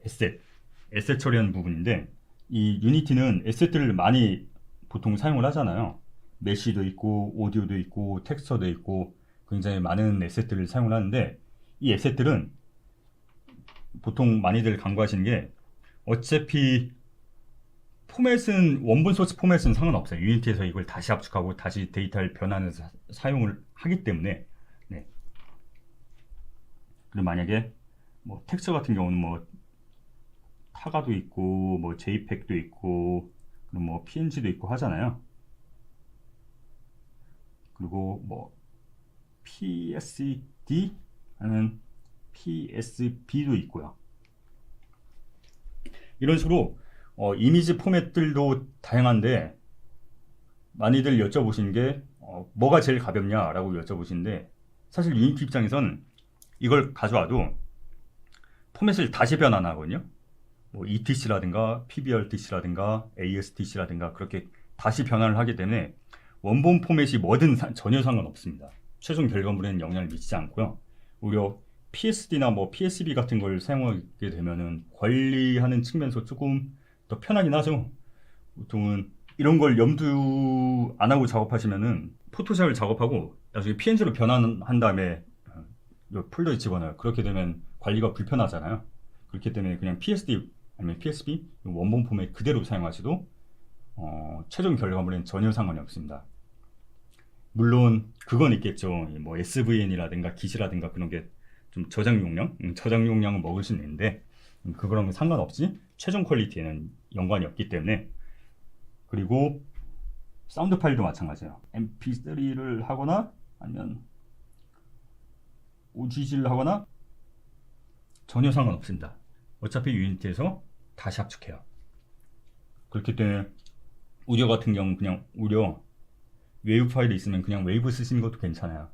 에셋 처리하는 부분인데, 이 유니티는 에셋들을 많이 보통 사용을 하잖아요. 메쉬도 있고 오디오도 있고 텍스처도 있고 굉장히 많은 에셋들을 사용을 하는데, 이 에셋들은 보통 많이들 간과하시는 게, 어차피 포맷은 원본 소스 포맷은 상관없어요. 유니티에서 이걸 다시 압축하고 다시 데이터를 변환해서 사용을 하기 때문에. 네. 그리고 만약에 뭐 텍스처 같은 경우는 뭐 타가도 있고 뭐 JPEG도 있고 그리고 뭐 PNG도 있고 하잖아요. 그리고 뭐 PSD 아니면 PSB도 있고요. 이런 식으로 이미지 포맷들도 다양한데, 많이들 여쭤보신 게 뭐가 제일 가볍냐라고 여쭤보시는데, 사실 유니티 입장에선 이걸 가져와도 포맷을 다시 변환하거든요. 뭐 ETC라든가 PBRTC라든가 ASTC라든가 그렇게 다시 변환을 하기 때문에 원본 포맷이 뭐든 전혀 상관없습니다. 최종 결과물에는 영향을 미치지 않고요. 오히려 PSD나 뭐 PSB 같은 걸 사용하게 되면은 관리하는 측면에서 조금 더 편하긴 하죠. 보통은 이런 걸 염두 안 하고 작업하시면은 포토샵을 작업하고 나중에 PNG로 변환한 다음에 이 폴더에 집어넣어요. 그렇게 되면 관리가 불편하잖아요. 그렇기 때문에 그냥 PSD 아니면 PSB 원본 포맷 그대로 사용하셔도 최종 결과물에는 전혀 상관이 없습니다. 물론 그건 있겠죠. 뭐 SVN이라든가 기시라든가 그런 게 좀 저장 용량은 먹을 수 있는데, 그거랑 상관없이 최종 퀄리티에는 연관이 없기 때문에. 그리고 사운드 파일도 마찬가지예요. MP3를 하거나 아니면 OGG를 하거나 전혀 상관없습니다. 어차피 유니티에서 다시 압축해요. 그렇기 때문에 오디오 같은 경우는 그냥 오디오 웨이브 파일이 있으면 그냥 웨이브 쓰시는 것도 괜찮아요.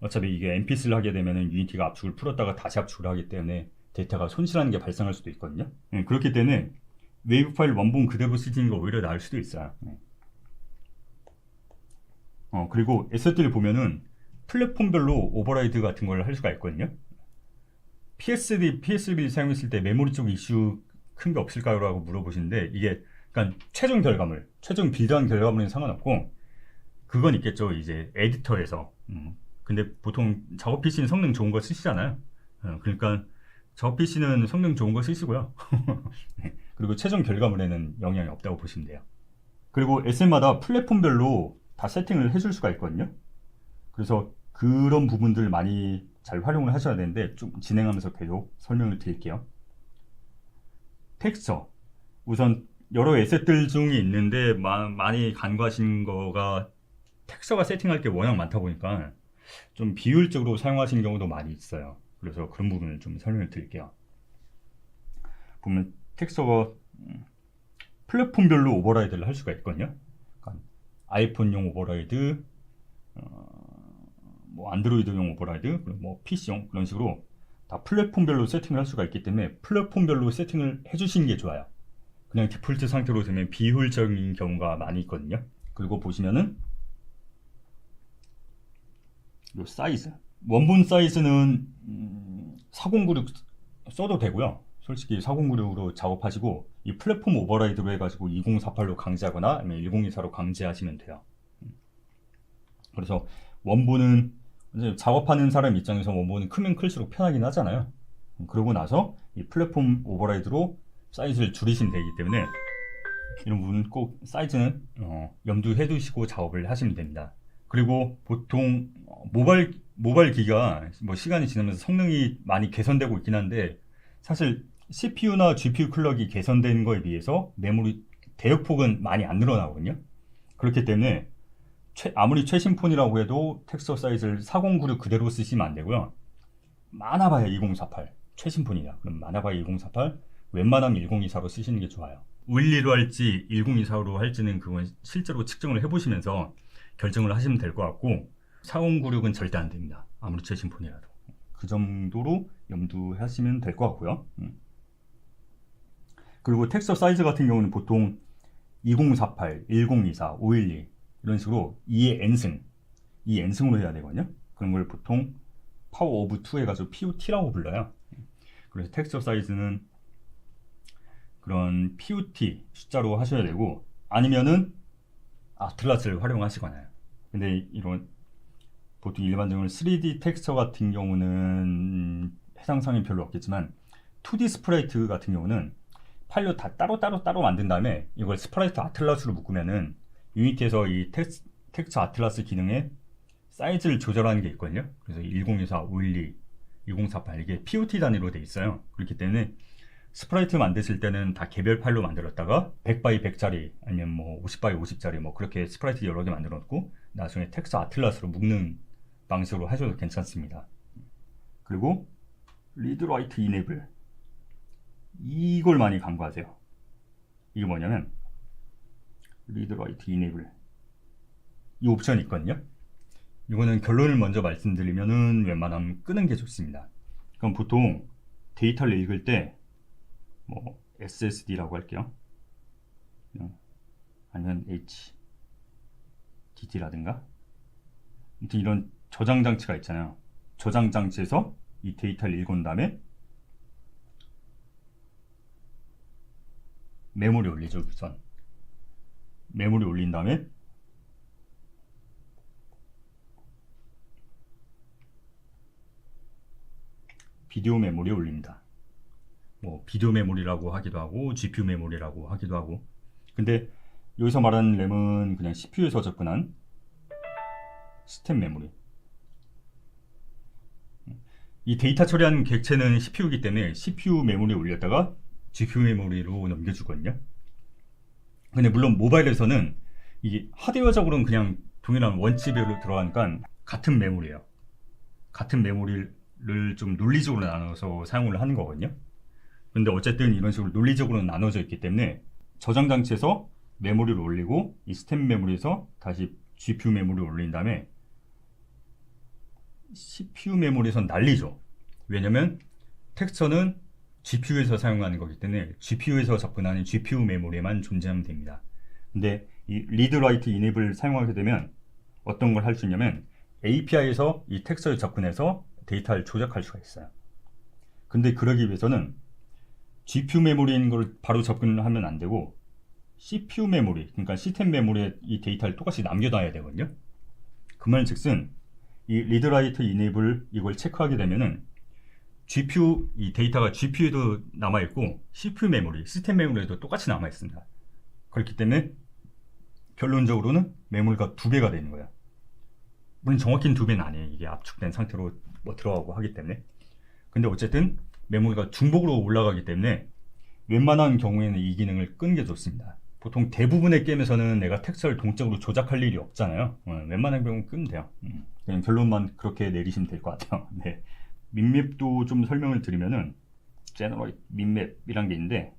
어차피 이게 MP3를 하게 되면 유니티가 압축을 풀었다가 다시 압축을 하기 때문에 데이터가 손실하는 게 발생할 수도 있거든요. 그렇기 때문에 웨이브 파일 원본 그대로 쓰시는 거 오히려 나을 수도 있어요. 그리고 에셋들을 보면은 플랫폼별로 오버라이드 같은 걸 할 수가 있거든요. PSB를 사용했을 때 메모리 쪽 이슈 큰 게 없을까요? 라고 물어보시는데, 이게 그러니까 최종 최종 빌드한 결과물은 상관없고, 그건 있겠죠. 이제 에디터에서. 근데 보통 작업 PC는 성능 좋은 거 쓰시잖아요. 그러니까 작업 PC는 성능 좋은 거 쓰시고요. 그리고 최종 결과물에는 영향이 없다고 보시면 돼요. 그리고 SM마다 플랫폼별로 다 세팅을 해줄 수가 있거든요. 그래서 그런 부분들 많이 잘 활용을 하셔야 되는데, 좀 진행하면서 계속 설명을 드릴게요. 텍스처. 우선 여러 에셋들 중에 있는데 많이 간과하신 거가, 텍스처가 세팅할 게 워낙 많다 보니까 좀 비효율적으로 사용하시는 경우도 많이 있어요. 그래서 그런 부분을 좀 설명을 드릴게요. 보면 텍스처가 플랫폼별로 오버라이드를 할 수가 있거든요. 그러니까 아이폰용 오버라이드, 뭐 안드로이드용 오버라이드, 그리고 뭐 PC용, 그런 식으로 다 플랫폼별로 세팅을 할 수가 있기 때문에 플랫폼별로 세팅을 해주시는 게 좋아요. 그냥 디폴트 상태로 되면 비효율적인 경우가 많이 있거든요. 그리고 보시면은 요 사이즈, 원본 사이즈는 4096 써도 되고요. 솔직히 4096으로 작업하시고, 이 플랫폼 오버라이드로 해가지고 2048로 강제하거나 아니면 1024로 강제하시면 돼요. 그래서 원본은 이제 작업하는 사람 입장에서 원본은 크면 클수록 편하긴 하잖아요. 그러고 나서 이 플랫폼 오버라이드로 사이즈를 줄이시면 되기 때문에, 이런 부분은 꼭 사이즈는 염두해 두시고 작업을 하시면 됩니다. 그리고 보통 모바일 기기가 뭐 시간이 지나면서 성능이 많이 개선되고 있긴 한데, 사실 CPU나 GPU 클럭이 개선된 거에 비해서 메모리 대역폭은 많이 안 늘어나거든요. 그렇기 때문에 아무리 최신 폰이라고 해도 텍스처 사이즈를 4096 그대로 쓰시면 안 되고요. 많아봐야 2048 최신 폰이야. 그럼 많아봐야 2048, 웬만하면 1024로 쓰시는 게 좋아요. 512로 할지 1024로 할지는 그건 실제로 측정을 해보시면서 결정을 하시면 될 것 같고, 4096은 절대 안 됩니다. 아무리 최신 폰이라도. 그 정도로 염두하시면 될 것 같고요. 그리고 텍스처 사이즈 같은 경우는 보통 2048, 1024, 512 이런 식으로 2의 n승, 2n승으로 해야 되거든요. 그런 걸 보통 파워 오브 2 해가지고 POT라고 불러요. 그래서 텍스처 사이즈는 그런 PUT 숫자로 하셔야 되고, 아니면은 아틀라스를 활용하시거나. 근데 이런 보통 일반적으로 3D 텍스처 같은 경우는 해당 사항이 별로 없겠지만 2D 스프라이트 같은 경우는 파일로 다 따로 만든 다음에 이걸 스프라이트 아틀라스로 묶으면은 유니티에서 이 텍스처 아틀라스 기능에 사이즈를 조절하는 게 있거든요. 그래서 1024, 512, 2048 이게 POT 단위로 돼 있어요. 그렇기 때문에 스프라이트 만드실 때는 다 개별 파일로 만들었다가 100x 100짜리 아니면 뭐 50x 50짜리 뭐 그렇게 스프라이트 여러 개 만들어 놓고 나중에 텍스처 아틀라스로 묶는 방식으로 하셔도 괜찮습니다. 그리고 리드 라이트 이네이블, 이걸 많이 간과하세요. 이게 뭐냐면 리드 라이트 이네이블, 이 옵션이 있거든요. 이거는 결론을 먼저 말씀드리면은 웬만하면 끄는 게 좋습니다. 그럼 보통 데이터를 읽을 때 뭐 SSD라고 할게요. 아니면 HDD라든가 아무튼 이런 저장 장치가 있잖아요. 저장 장치에서 이 데이터를 읽은 다음에 메모리 올리죠. 우선 메모리 올린 다음에 비디오 메모리에 올립니다. 뭐 비디오 메모리라고 하기도 하고 GPU 메모리라고 하기도 하고. 근데 여기서 말하는 램은 그냥 CPU에서 접근한 시스템 메모리. 이 데이터 처리하는 객체는 CPU이기 때문에 CPU 메모리에 올렸다가 GPU 메모리로 넘겨주거든요. 근데 물론 모바일에서는 이게 하드웨어적으로는 그냥 동일한 원칩으로 들어가니까 같은 메모리예요. 같은 메모리를 좀 논리적으로 나눠서 사용을 하는 거거든요. 근데 어쨌든 이런 식으로 논리적으로 나눠져 있기 때문에 저장 장치에서 메모리를 올리고 이 스템 메모리에서 다시 GPU 메모리를 올린 다음에 CPU 메모리에서 날리죠. 왜냐면 텍스처는 GPU에서 사용하는 거기 때문에 GPU에서 접근하는 GPU 메모리에만 존재하면 됩니다. 근데 이 리드 라이트 이네이블을 사용하게 되면 어떤 걸 할 수 있냐면 API에서 이 텍스처에 접근해서 데이터를 조작할 수가 있어요. 근데 그러기 위해서는 GPU 메모리인 걸 바로 접근을 하면 안 되고 CPU 메모리, 그러니까 시스템 메모리에 이 데이터를 똑같이 남겨놔야 되거든요. 그 말즉슨 이 리드 라이트 이네이블 이걸 체크하게 되면은 GPU, 이 데이터가 GPU에도 남아있고 CPU 메모리, 시스템 메모리에도 똑같이 남아있습니다. 그렇기 때문에 결론적으로는 메모리가 2배가 되는 거예요. 물론 정확히는 2배는 아니에요. 이게 압축된 상태로 뭐 들어가고 하기 때문에. 근데 어쨌든 메모리가 중복으로 올라가기 때문에 웬만한 경우에는 이 기능을 끄는 게 좋습니다. 보통 대부분의 게임에서는 내가 텍스처를 동적으로 조작할 일이 없잖아요. 웬만한 경우는 끄면 돼요. 그냥 결론만 그렇게 내리시면 될 것 같아요. 네. 민맵도 좀 설명을 드리면은 제너럴 민맵이란 게 있는데,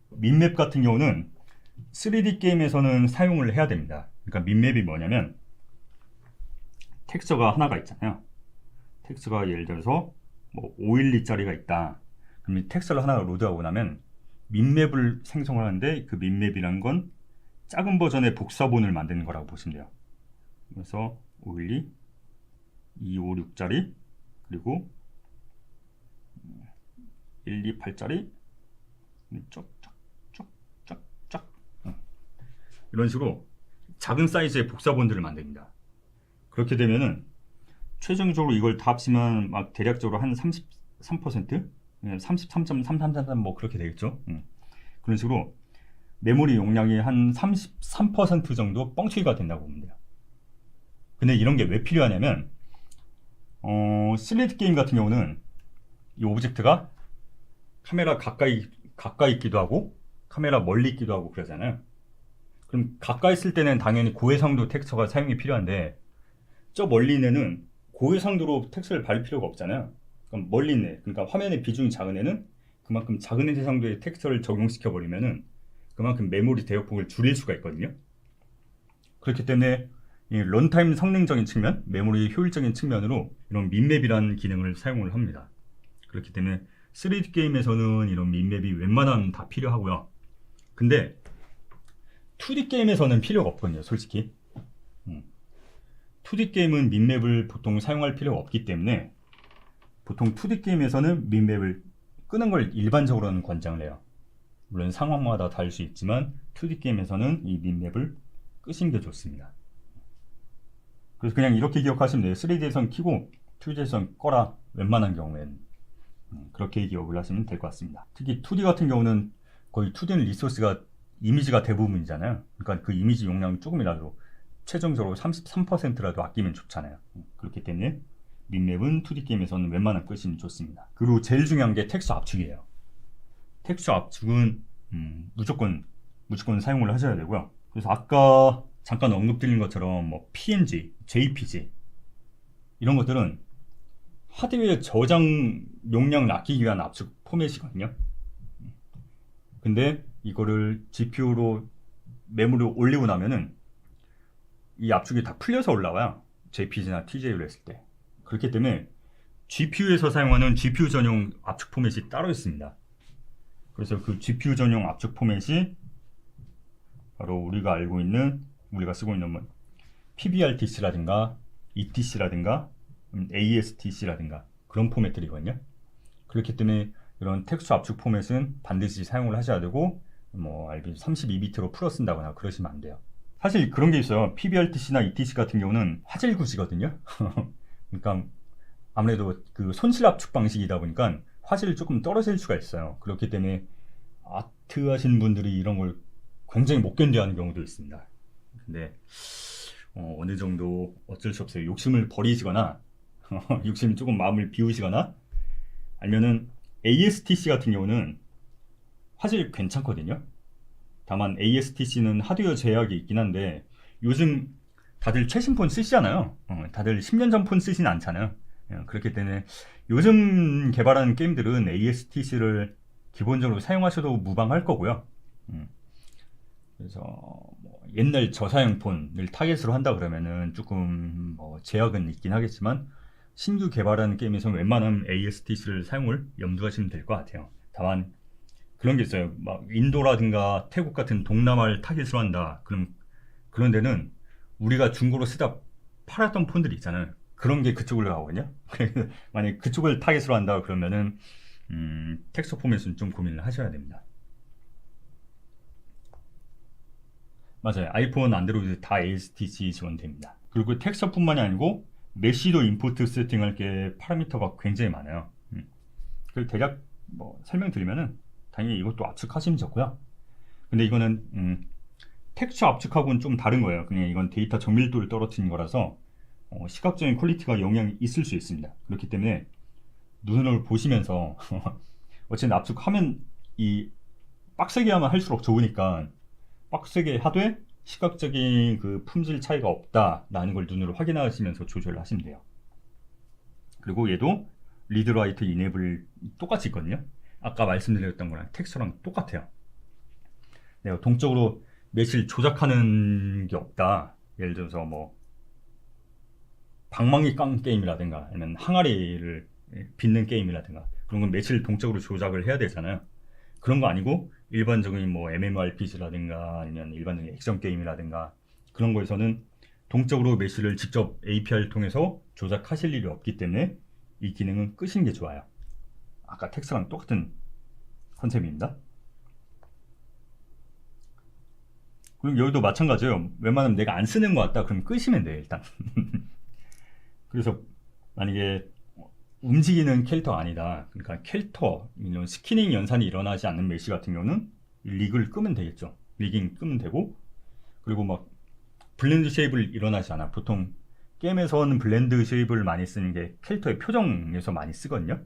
민맵 같은 경우는 3D 게임에서는 사용을 해야 됩니다. 그러니까 민맵이 뭐냐면 텍스처가 하나가 있잖아요. 텍스처가 예를 들어서 뭐 512짜리가 있다. 그럼 이 텍스처를 하나 로드하고 나면 민맵을 생성을 하는데 그 민맵이란 건 작은 버전의 복사본을 만드는 거라고 보시면 돼요. 그래서 512, 256짜리, 그리고 128짜리 쫙쫙쫙쫙 이런 식으로 작은 사이즈의 복사본들을 만듭니다. 그렇게 되면은 최종적으로 이걸 다 합치면 막 대략적으로 한 33%? 33.333 뭐 그렇게 되겠죠. 그런 식으로 메모리 용량이 한 33% 정도 뻥튀기가 된다고 보면 돼요. 근데 이런 게 왜 필요하냐면 3D 게임 같은 경우는 이 오브젝트가 카메라 가까이 있기도 하고 카메라 멀리 있기도 하고 그러잖아요. 그럼 가까이 있을 때는 당연히 고해상도 텍스처가 사용이 필요한데 저 멀리 있는 애는 고해상도로 텍스처를 바를 필요가 없잖아요. 그럼 멀리 있는 애, 그러니까 화면의 비중이 작은 애는 그만큼 작은 해상도의 텍스처를 적용시켜 버리면은 그만큼 메모리 대역폭을 줄일 수가 있거든요. 그렇기 때문에 이 런타임 성능적인 측면, 메모리 효율적인 측면으로 이런 민맵이라는 기능을 사용을 합니다. 그렇기 때문에 3D 게임에서는 이런 민맵이 웬만하면 다 필요하고요. 근데 2D 게임에서는 필요가 없거든요, 솔직히. 2D 게임은 민맵을 보통 사용할 필요가 없기 때문에 보통 2D 게임에서는 민맵을 끄는 걸 일반적으로는 권장을 해요. 물론 상황마다 다를 수 있지만 2D 게임에서는 이 민맵을 끄신 게 좋습니다. 그래서 그냥 이렇게 기억하시면 돼요. 3D에선 키고 2D에선 꺼라. 웬만한 경우엔 그렇게 기억을 하시면 될 것 같습니다. 특히 2D 같은 경우는 거의 2D는 리소스가 이미지가 대부분이잖아요. 그러니까 그 이미지 용량 조금이라도 최종적으로 33%라도 아끼면 좋잖아요. 그렇기 때문에 민맵은 2D 게임에서는 웬만하면 끄시면 좋습니다. 그리고 제일 중요한 게 텍스처 압축이에요. 텍스처 압축은 무조건 사용을 하셔야 되고요. 그래서 아까 잠깐 언급드린 것처럼 뭐 PNG, JPG 이런 것들은 하드웨어 저장 용량을 아끼기 위한 압축 포맷이거든요. 근데 이거를 GPU로 메모리로 올리고 나면은 이 압축이 다 풀려서 올라와요. JPG나 TJ로 했을 때. 그렇기 때문에 GPU에서 사용하는 GPU 전용 압축 포맷이 따로 있습니다. 그래서 그 GPU 전용 압축 포맷이 바로 우리가 쓰고 있는 뭐 PBRTC라든가 ETC라든가 ASTC라든가 그런 포맷들이거든요. 그렇기 때문에 이런 텍스처 압축 포맷은 반드시 사용을 하셔야 되고 뭐 32비트로 풀어 쓴다거나 그러시면 안 돼요. 사실 그런 게 있어요. PBRTC나 ETC 같은 경우는 화질 구시거든요. 그러니까 아무래도 그 손실 압축 방식이다 보니까 화질이 조금 떨어질 수가 있어요. 그렇기 때문에 아트 하시는 분들이 이런 걸 굉장히 못 견뎌하는 경우도 있습니다. 근데 어느 정도 어쩔 수 없어요. 욕심을 버리시거나 욕심 조금 마음을 비우시거나 아니면은 ASTC 같은 경우는 화질이 괜찮거든요. 다만 ASTC는 하드웨어 제약이 있긴 한데 요즘 다들 최신 폰 쓰시잖아요. 다들 10년 전 폰 쓰진 않잖아요. 그렇기 때문에 요즘 개발하는 게임들은 ASTC를 기본적으로 사용하셔도 무방할 거고요. 그래서 뭐 옛날 저사양 폰을 타겟으로 한다 그러면은 조금 뭐 제약은 있긴 하겠지만 신규 개발하는 게임에서는 웬만하면 ASTC를 사용을 염두하시면 될 것 같아요. 다만 그런 게 있어요. 막 인도라든가 태국 같은 동남아를 타겟으로 한다. 그럼 그런 데는 우리가 중고로 쓰다 팔았던 폰들이 있잖아요. 그런 게 그쪽으로 가거든요. 만약 그쪽을 타겟으로 한다 그러면은 텍스처 포맷은 좀 고민을 하셔야 됩니다. 맞아요. 아이폰, 안드로이드 다 ASTC 지원됩니다. 그리고 텍스처뿐만이 아니고 메시도 임포트 세팅할 게 파라미터가 굉장히 많아요. 그리고 대략 뭐 설명드리면은 당연히 이것도 압축하시면 좋고요. 근데 이거는 텍스처 압축하고는 좀 다른 거예요. 그냥 이건 데이터 정밀도를 떨어뜨린 거라서 시각적인 퀄리티가 영향이 있을 수 있습니다. 그렇기 때문에 눈으로 보시면서 어쨌든 압축하면 이 빡세게 하면 할수록 좋으니까 빡세게 하되 시각적인 그 품질 차이가 없다라는 걸 눈으로 확인하시면서 조절을 하시면 돼요. 그리고 얘도 리드 라이트 이네이블 똑같이 있거든요. 아까 말씀드렸던 거랑 텍스처랑 똑같아요. 내가 동적으로 매실 조작하는 게 없다. 예를 들어서 뭐 방망이 깡 게임이라든가 아니면 항아리를 빚는 게임이라든가 그런 건 매실 동적으로 조작을 해야 되잖아요. 그런 거 아니고 일반적인 뭐 MMORPG라든가 아니면 일반적인 액션 게임이라든가 그런 거에서는 동적으로 매실을 직접 API를 통해서 조작하실 일이 없기 때문에 이 기능은 끄시는 게 좋아요. 아까 텍스트랑 똑같은 컨셉입니다. 그리고 여기도 마찬가지예요. 웬만하면 내가 안 쓰는 것 같다 그럼 끄시면 돼요 일단. 그래서 만약에 움직이는 캐릭터가 아니다. 그러니까 캐릭터, 이런 스키닝 연산이 일어나지 않는 메시 같은 경우는 리그를 끄면 되겠죠. 리깅 끄면 되고 그리고 막 블렌드 쉐입을 일어나지 않아. 보통 게임에서는 블렌드 쉐입을 많이 쓰는 게 캐릭터의 표정에서 많이 쓰거든요.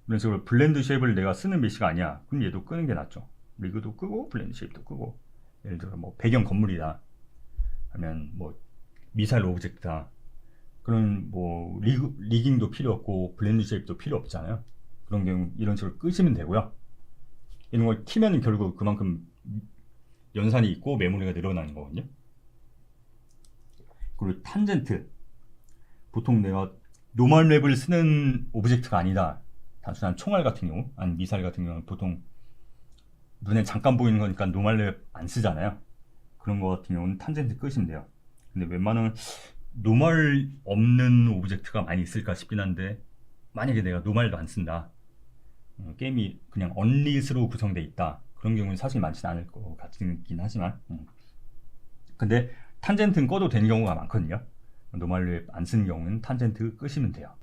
그런 식으로 블렌드 쉐입을 내가 쓰는 메시가 아니야. 그럼 얘도 끄는 게 낫죠. 리그도 끄고 블렌드 쉐입도 끄고 예를 들어 뭐 배경 건물이다. 하면 뭐 미사일 오브젝트다. 그런 뭐 리깅도 필요 없고 블렌드 쉐입도 필요 없잖아요. 그런 경우 이런 식으로 끄시면 되고요. 이런 걸 키면 결국 그만큼 연산이 있고 메모리가 늘어나는 거거든요. 그리고 탄젠트 보통 내가 노멀 맵을 쓰는 오브젝트가 아니다. 단순한 총알 같은 경우 아니 미사일 같은 경우는 보통 눈에 잠깐 보이는 거니까 노멀 맵 안 쓰잖아요. 그런 거 같은 경우는 탄젠트 끄시면 돼요. 근데 웬만한 노멀 없는 오브젝트가 많이 있을까 싶긴 한데 만약에 내가 노멀도 안 쓴다 게임이 그냥 언리스로 구성되어 있다 그런 경우는 사실 많지는 않을 것 같긴 하지만 근데 탄젠트는 꺼도 되는 경우가 많거든요. 노멀 웹 안 쓰는 경우는 탄젠트 끄시면 돼요.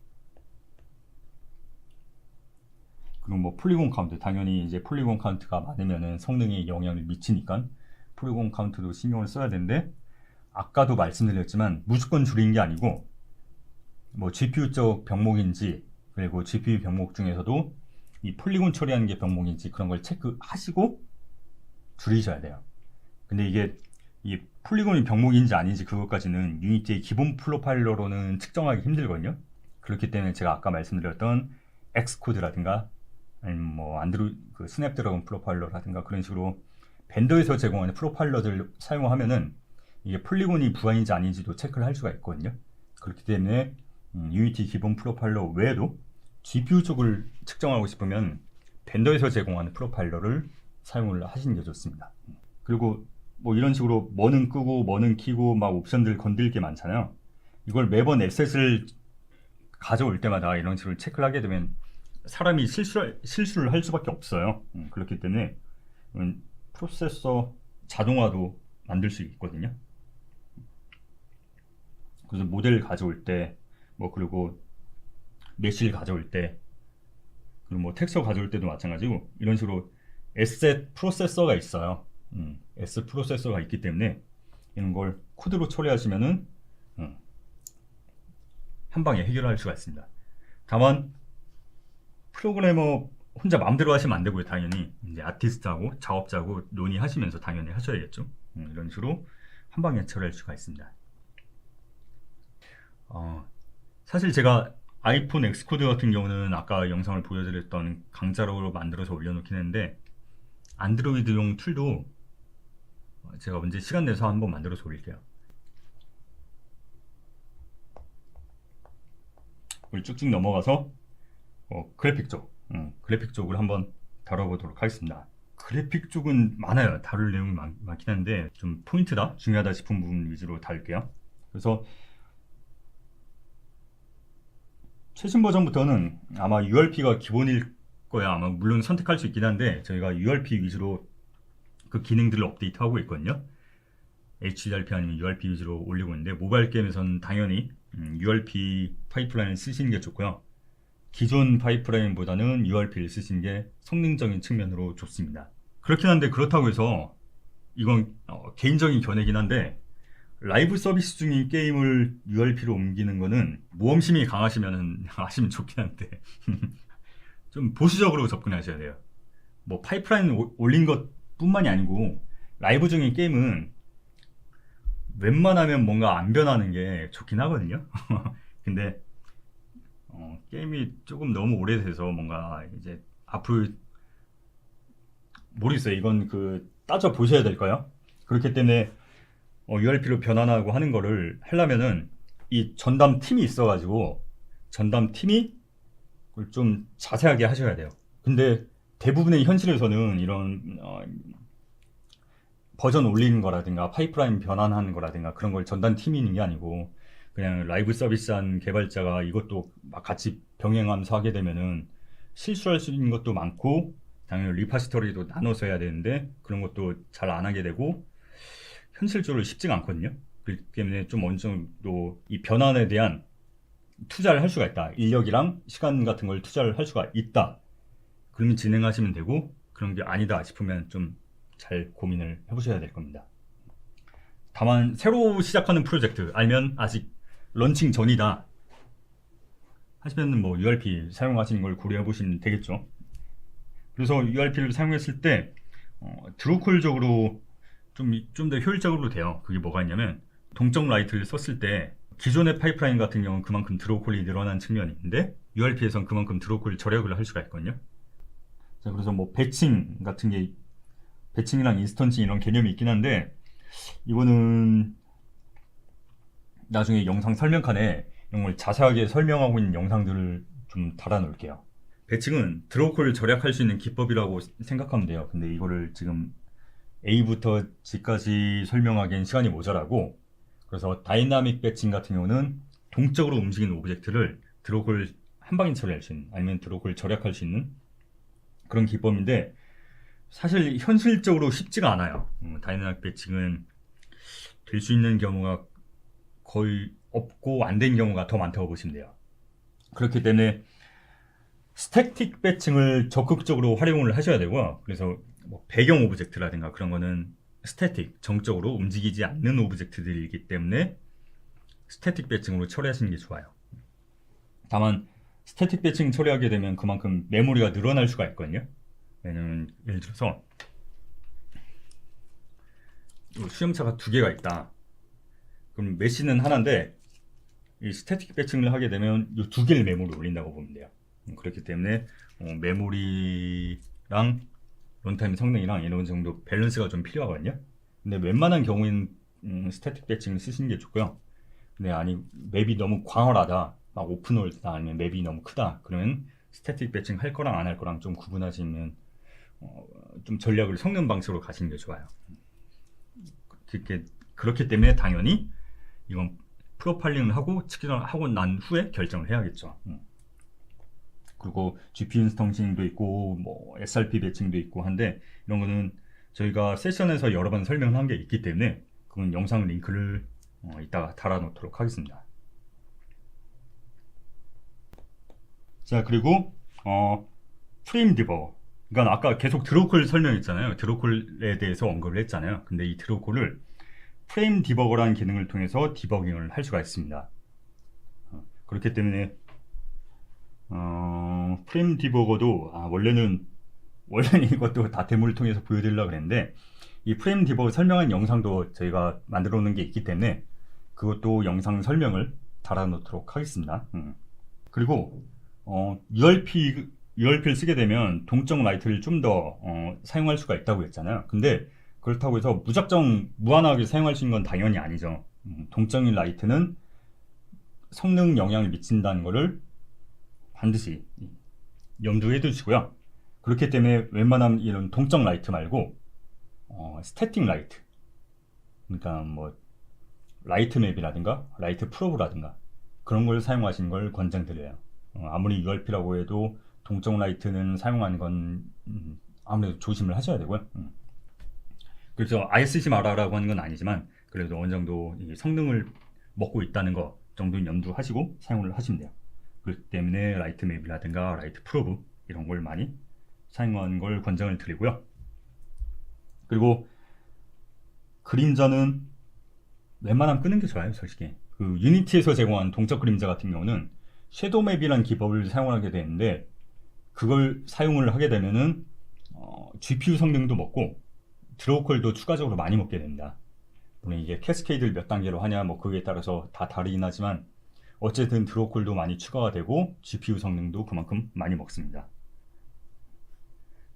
그리고 뭐 폴리곤 카운트, 당연히 이제 폴리곤 카운트가 많으면은 성능에 영향을 미치니까 폴리곤 카운트도 신경을 써야 되는데, 아까도 말씀드렸지만 무조건 줄이는 게 아니고 뭐 GPU 쪽 병목인지, 그리고 GPU 병목 중에서도 이 폴리곤 처리하는 게 병목인지 그런 걸 체크하시고 줄이셔야 돼요. 근데 이게 이 폴리곤이 병목인지 아닌지 그것까지는 유니티의 기본 프로파일러로는 측정하기 힘들거든요. 그렇기 때문에 제가 아까 말씀드렸던 엑스코드라든가 아니면 뭐 그 스냅드래곤 프로파일러라든가 그런 식으로 벤더에서 제공하는 프로파일러들 사용하면은 이게 폴리곤이 부하인지 아닌지도 체크를 할 수가 있거든요. 그렇기 때문에 유니티 기본 프로파일러 외에도 GPU 쪽을 측정하고 싶으면 벤더에서 제공하는 프로파일러를 사용을 하시는 게 좋습니다. 그리고 뭐 이런 식으로 뭐는 끄고 뭐는 켜고 막 옵션들 건들 게 많잖아요. 이걸 매번 에셋을 가져올 때마다 이런 식으로 체크를 하게 되면 사람이 실수를 할 수밖에 없어요. 그렇기 때문에 프로세서 자동화도 만들 수 있거든요. 그래서 모델 가져올 때, 뭐 그리고 메시를 가져올 때, 그리고 뭐 텍스처 가져올 때도 마찬가지고 이런 식으로 에셋 프로세서가 있어요. 에셋 프로세서가 있기 때문에 이런 걸 코드로 처리하시면은 한 방에 해결할 수가 있습니다. 다만 프로그래머 혼자 마음대로 하시면 안 되고요. 당연히 이제 아티스트하고 작업자하고 논의하시면서 당연히 하셔야겠죠. 이런 식으로 한 방에 처리할 수가 있습니다. 사실 제가 아이폰 엑스코드 같은 경우는 아까 영상을 보여드렸던 강자로 만들어서 올려놓긴 했는데, 안드로이드용 툴도 제가 언제 시간 내서 한번 만들어서 올릴게요. 쭉쭉 넘어가서 그래픽 쪽을 한번 다뤄보도록 하겠습니다. 그래픽 쪽은 많아요. 다룰 내용이 많긴 한데 좀 포인트다, 중요하다 싶은 부분 위주로 다룰게요. 그래서 최신 버전부터는 아마 URP가 기본일 거야. 아마 물론 선택할 수 있긴 한데 저희가 URP 위주로 그 기능들을 업데이트하고 있거든요. HDRP 아니면 URP 위주로 올리고 있는데, 모바일 게임에서는 당연히 URP 파이프라인을 쓰시는 게 좋고요. 기존 파이프라인보다는 URP를 쓰시는 게 성능적인 측면으로 좋습니다. 그렇긴 한데, 그렇다고 해서 이건 개인적인 견해긴 한데, 라이브 서비스 중인 게임을 URP로 옮기는 거는 모험심이 강하시면 하시면 좋긴 한데 좀 보수적으로 접근하셔야 돼요. 뭐 파이프라인 올린 것 뿐만이 아니고 라이브 중인 게임은 웬만하면 뭔가 안 변하는 게 좋긴 하거든요. 근데 게임이 조금 너무 오래돼서 뭔가 이제 앞으로 모르겠어요. 이건 따져 보셔야 될 거예요. 그렇기 때문에 URP로 변환하고 하는 거를 하려면은 이 전담 팀이 있어가지고 전담 팀이 그걸 좀 자세하게 하셔야 돼요. 근데 대부분의 현실에서는 이런 버전 올리는 거라든가 파이프라인 변환하는 거라든가 그런 걸 전담 팀이 있는 게 아니고 그냥 라이브 서비스한 개발자가 이것도 막 같이 병행하면서 하게 되면은 실수할 수 있는 것도 많고, 당연히 리파시터리도 나눠서 해야 되는데 그런 것도 잘 안 하게 되고 현실적으로 쉽지가 않거든요. 그렇기 때문에 좀 어느 정도 이 변환에 대한 투자를 할 수가 있다. 인력이랑 시간 같은 걸 투자를 할 수가 있다. 그러면 진행하시면 되고, 그런 게 아니다 싶으면 좀 잘 고민을 해보셔야 될 겁니다. 다만 새로 시작하는 프로젝트 아니면 아직 런칭 전이다 하시면 뭐 URP 사용하시는 걸 고려해 보시면 되겠죠. 그래서 URP를 사용했을 때 드로콜적으로 좀 더 효율적으로 돼요. 그게 뭐가 있냐면, 동적 라이트를 썼을 때 기존의 파이프라인 같은 경우는 그만큼 드로콜이 늘어난 측면이 있는데 URP에선 그만큼 드로콜 절약을 할 수가 있거든요. 자, 그래서 뭐 배칭 같은 게, 배칭이랑 인스턴싱 이런 개념이 있긴 한데 이거는 나중에 영상 설명칸에 이런 걸 자세하게 설명하고 있는 영상들을 좀 달아 놓을게요. 배칭은 드로우콜을 절약할 수 있는 기법이라고 생각하면 돼요. 근데 이거를 지금 A부터 G까지 설명하기엔 시간이 모자라고, 그래서 다이나믹 배칭 같은 경우는 동적으로 움직이는 오브젝트를 드로우콜 한 방에 처리할 수 있는, 아니면 드로우콜 절약할 수 있는 그런 기법인데, 사실 현실적으로 쉽지가 않아요. 다이내믹 배칭은 될 수 있는 경우가 거의 없고 안 된 경우가 더 많다고 보시면 돼요. 그렇기 때문에 스태틱 배칭을 적극적으로 활용을 하셔야 되고요. 그래서 뭐 배경 오브젝트라든가 그런 거는 스태틱, 정적으로 움직이지 않는 오브젝트들이기 때문에 스태틱 배칭으로 처리하시는 게 좋아요. 다만 스태틱 배칭 처리하게 되면 그만큼 메모리가 늘어날 수가 있거든요. 왜냐면 예를 들어서 수염차가 두 개가 있다. 그럼 메시는 하나인데 이 스태틱 배칭을 하게 되면 이 두 개를 메모리 올린다고 보면 돼요. 그렇기 때문에 메모리랑 런타임 성능이랑 이런 정도 밸런스가 좀 필요하거든요. 근데 웬만한 경우에는 스태틱 배칭을 쓰시는 게 좋고요. 근데 아니 맵이 너무 광활하다, 막 오픈월드다, 아니면 맵이 너무 크다, 그러면 스태틱 배칭 할 거랑 안 할 거랑 좀 구분하시면 좀 전략을 섞는 방식으로 가시는 게 좋아요. 그렇기 때문에 당연히 이건 프로파일링을 하고 측정을 하고 난 후에 결정을 해야겠죠. 그리고 GPU 인스턴싱도 있고 뭐 SRP 배칭도 있고 한데 이런 거는 저희가 세션에서 여러 번 설명한 게 있기 때문에 그건 영상 링크를 이따가 달아놓도록 하겠습니다. 자, 그리고 프레임 디버거. 그러니까 아까 계속 드로콜 설명했잖아요. 드로콜에 대해서 언급을 했잖아요. 근데 이 드로콜을 프레임 디버거라는 기능을 통해서 디버깅을 할 수가 있습니다. 그렇기 때문에 프레임 디버거도 원래는 이것도 다 데모를 통해서 보여드리려고 그랬는데 이 프레임 디버거 설명한 영상도 저희가 만들어 놓은 게 있기 때문에 그것도 영상 설명을 달아놓도록 하겠습니다. 그리고 URP를 쓰게 되면 동적 라이트를 좀 더 사용할 수가 있다고 했잖아요. 근데 그렇다고 해서 무작정 무한하게 사용할 수 있는 건 당연히 아니죠. 동적인 라이트는 성능 영향을 미친다는 것을 반드시 염두에 두시고요. 그렇기 때문에 웬만하면 이런 동적 라이트 말고 스태틱 라이트, 그러니까 뭐 라이트 맵이라든가 라이트 프로브라든가 그런 걸 사용하시는 걸 권장드려요. 아무리 URP라고 해도 동적 라이트는 사용하는 건 아무래도 조심을 하셔야 되고요. 그래서 아예 쓰지 마라라고 하는 건 아니지만 그래도 어느 정도 이 성능을 먹고 있다는 거 정도는 염두하시고 사용을 하시면 돼요. 그렇기 때문에 라이트 맵이라든가 라이트 프로브 이런 걸 많이 사용하는 걸 권장을 드리고요. 그리고 그림자는 웬만하면 끄는 게 좋아요. 솔직히 그 유니티에서 제공한 동적 그림자 같은 경우는 섀도우 맵이라는 기법을 사용하게 되는데 그걸 사용을 하게 되면은 GPU 성능도 먹고 드로우콜도 추가적으로 많이 먹게 됩니다. 물론 이게 캐스케이드를 몇 단계로 하냐 뭐 그거에 따라서 다 다르긴 하지만 어쨌든 드로우콜도 많이 추가가 되고 GPU 성능도 그만큼 많이 먹습니다.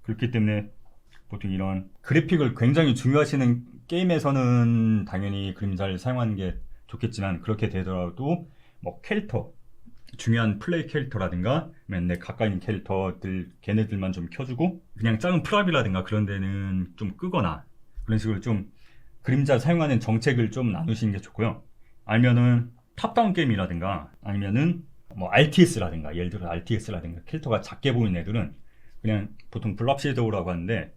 그렇기 때문에 보통 이런 그래픽을 굉장히 중요하시는 게임에서는 당연히 그림자를 사용하는 게 좋겠지만 그렇게 되더라도 뭐 캐릭터, 중요한 플레이 캐릭터라든가 맨날 가까이 있는 캐릭터들 걔네들만 좀 켜주고 그냥 작은 프랍이라든가 그런 데는 좀 끄거나 그런 식으로 좀 그림자 사용하는 정책을 좀 나누시는 게 좋고요. 아니면은 탑다운 게임이라든가 아니면은 뭐 RTS라든가 예를 들어 RTS라든가 캐릭터가 작게 보이는 애들은 그냥 보통 블랍 섀도우라고 하는데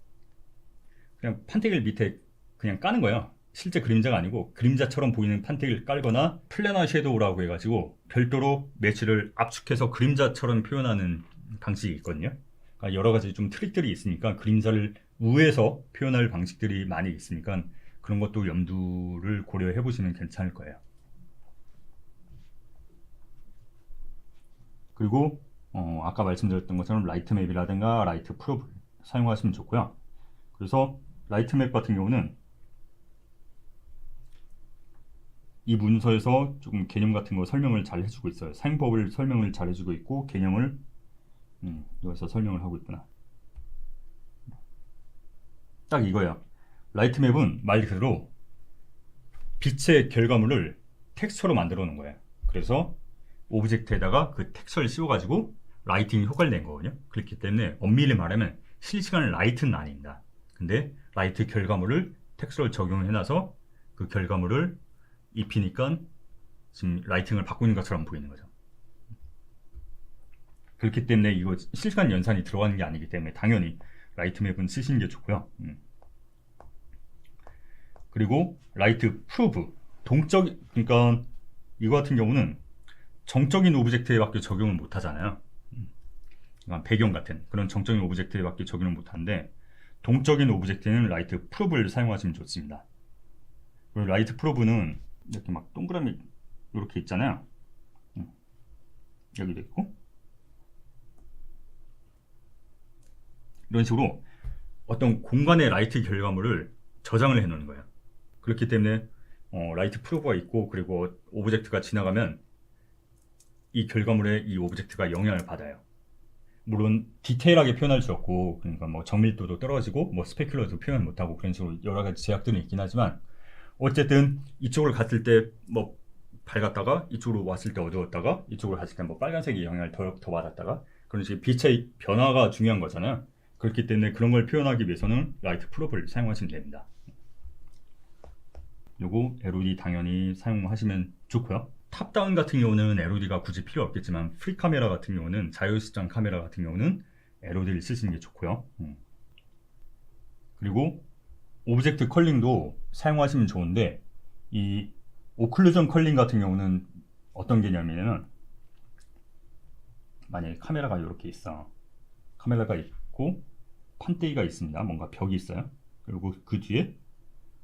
그냥 판테길 밑에 그냥 까는 거예요. 실제 그림자가 아니고 그림자처럼 보이는 판테기를 깔거나 플래너 섀도우라고 해가지고 별도로 매치를 압축해서 그림자처럼 표현하는 방식이 있거든요. 그러니까 여러 가지 좀 트릭들이 있으니까 그림자를 우에서 표현할 방식들이 많이 있으니까 그런 것도 염두를 고려해 보시면 괜찮을 거예요. 그리고 아까 말씀드렸던 것처럼 라이트 맵이라든가 라이트 프로브 사용하시면 좋고요. 그래서 라이트 맵 같은 경우는 이 문서에서 조금 개념 같은 거 설명을 잘 해주고 있어요. 사용법을 설명을 잘 해주고 있고 개념을 여기서 설명을 하고 있구나. 딱 이거예요. 라이트 맵은 말 그대로 빛의 결과물을 텍스처로 만들어 놓은 거예요. 그래서 오브젝트에다가 그 텍스처를 씌워가지고 라이팅 효과를 낸 거거든요. 그렇기 때문에 엄밀히 말하면 실시간 라이트는 아닙니다. 근데 라이트 결과물을 텍스처를 적용해놔서 그 결과물을 입히니까 지금 라이팅을 받고 있는 것처럼 보이는 거죠. 그렇기 때문에 이거 실시간 연산이 들어가는 게 아니기 때문에 당연히 라이트맵은 쓰시는 게 좋고요. 그리고 라이트 프루브, 그러니까 이거 같은 경우는 정적인 오브젝트에밖에 적용을 못 하잖아요. 그러니까 배경 같은 그런 정적인 오브젝트에밖에 적용을 못 하는데, 동적인 오브젝트는 라이트 프로브를 사용하시면 좋습니다. 그리고 라이트 프로브는 이렇게 막 동그라미 이렇게 있잖아요. 여기도 있고, 이런 식으로 어떤 공간의 라이트 결과물을 저장을 해 놓는 거예요. 그렇기 때문에 라이트 프로브가 있고, 그리고 오브젝트가 지나가면 이 결과물에 이 오브젝트가 영향을 받아요. 물론 디테일하게 표현할 수 없고, 그러니까 뭐 정밀도도 떨어지고 뭐 스페큘러도 표현 못하고 그런 식으로 여러 가지 제약들은 있긴 하지만, 어쨌든 이쪽으로 갔을 때 뭐 밝았다가 이쪽으로 왔을 때 어두웠다가 이쪽으로 갔을 때 뭐 빨간색이 영향을 더 받았다가, 그런 식의 빛의 변화가 중요한 거잖아요. 그렇기 때문에 그런 걸 표현하기 위해서는 라이트 프로브를 사용하시면 됩니다. 요거 LOD 당연히 사용하시면 좋고요. 탑다운 같은 경우는 LOD가 굳이 필요 없겠지만, 프리 카메라 같은 경우는, 자유시장 카메라 같은 경우는 LOD를 쓰시는 게 좋고요. 그리고 오브젝트 컬링도 사용하시면 좋은데, 이 오클루전 컬링 같은 경우는 어떤 개념이냐면, 만약에 카메라가 이렇게 있어. 카메라가 있고 판때기가 있습니다. 뭔가 벽이 있어요. 그리고 그 뒤에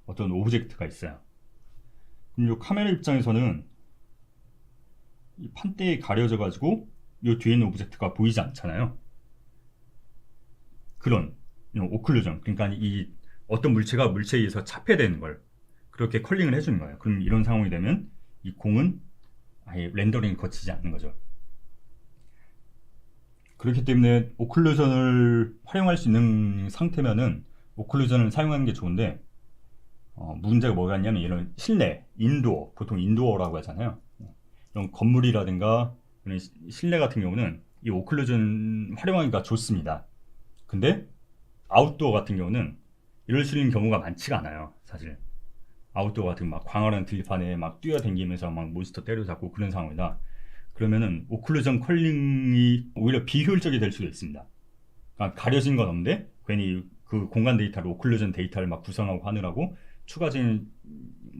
어떤 오브젝트가 있어요. 그럼 이 카메라 입장에서는 이 판때에 가려져 가지고 이 뒤에 있는 오브젝트가 보이지 않잖아요. 그런 오클루전, 그러니까 이 어떤 물체가 물체에 의해서 차폐되는 걸 그렇게 컬링을 해주는 거예요. 그럼 이런 상황이 되면 이 공은 아예 렌더링이 거치지 않는 거죠. 그렇기 때문에 오클루전을 활용할 수 있는 상태면은 오클루전을 사용하는 게 좋은데, 문제가 뭐가 있냐면, 이런 실내, 인도어, 보통 인도어라고 하잖아요. 이런 건물이라든가 이런 실내 같은 경우는 이 오클루전 활용하기가 좋습니다. 근데 아웃도어 같은 경우는 이럴 수 있는 경우가 많지가 않아요. 사실 아웃도어 같은 막 광활한 들판에 막 뛰어다니면서 막 몬스터 때려잡고 그런 상황이다. 그러면은 오클루전 컬링이 오히려 비효율적이 될 수도 있습니다. 그러니까 가려진 건 없는데 괜히 그 공간 데이터를, 오클루전 데이터를 막 구성하고 하느라고 추가적인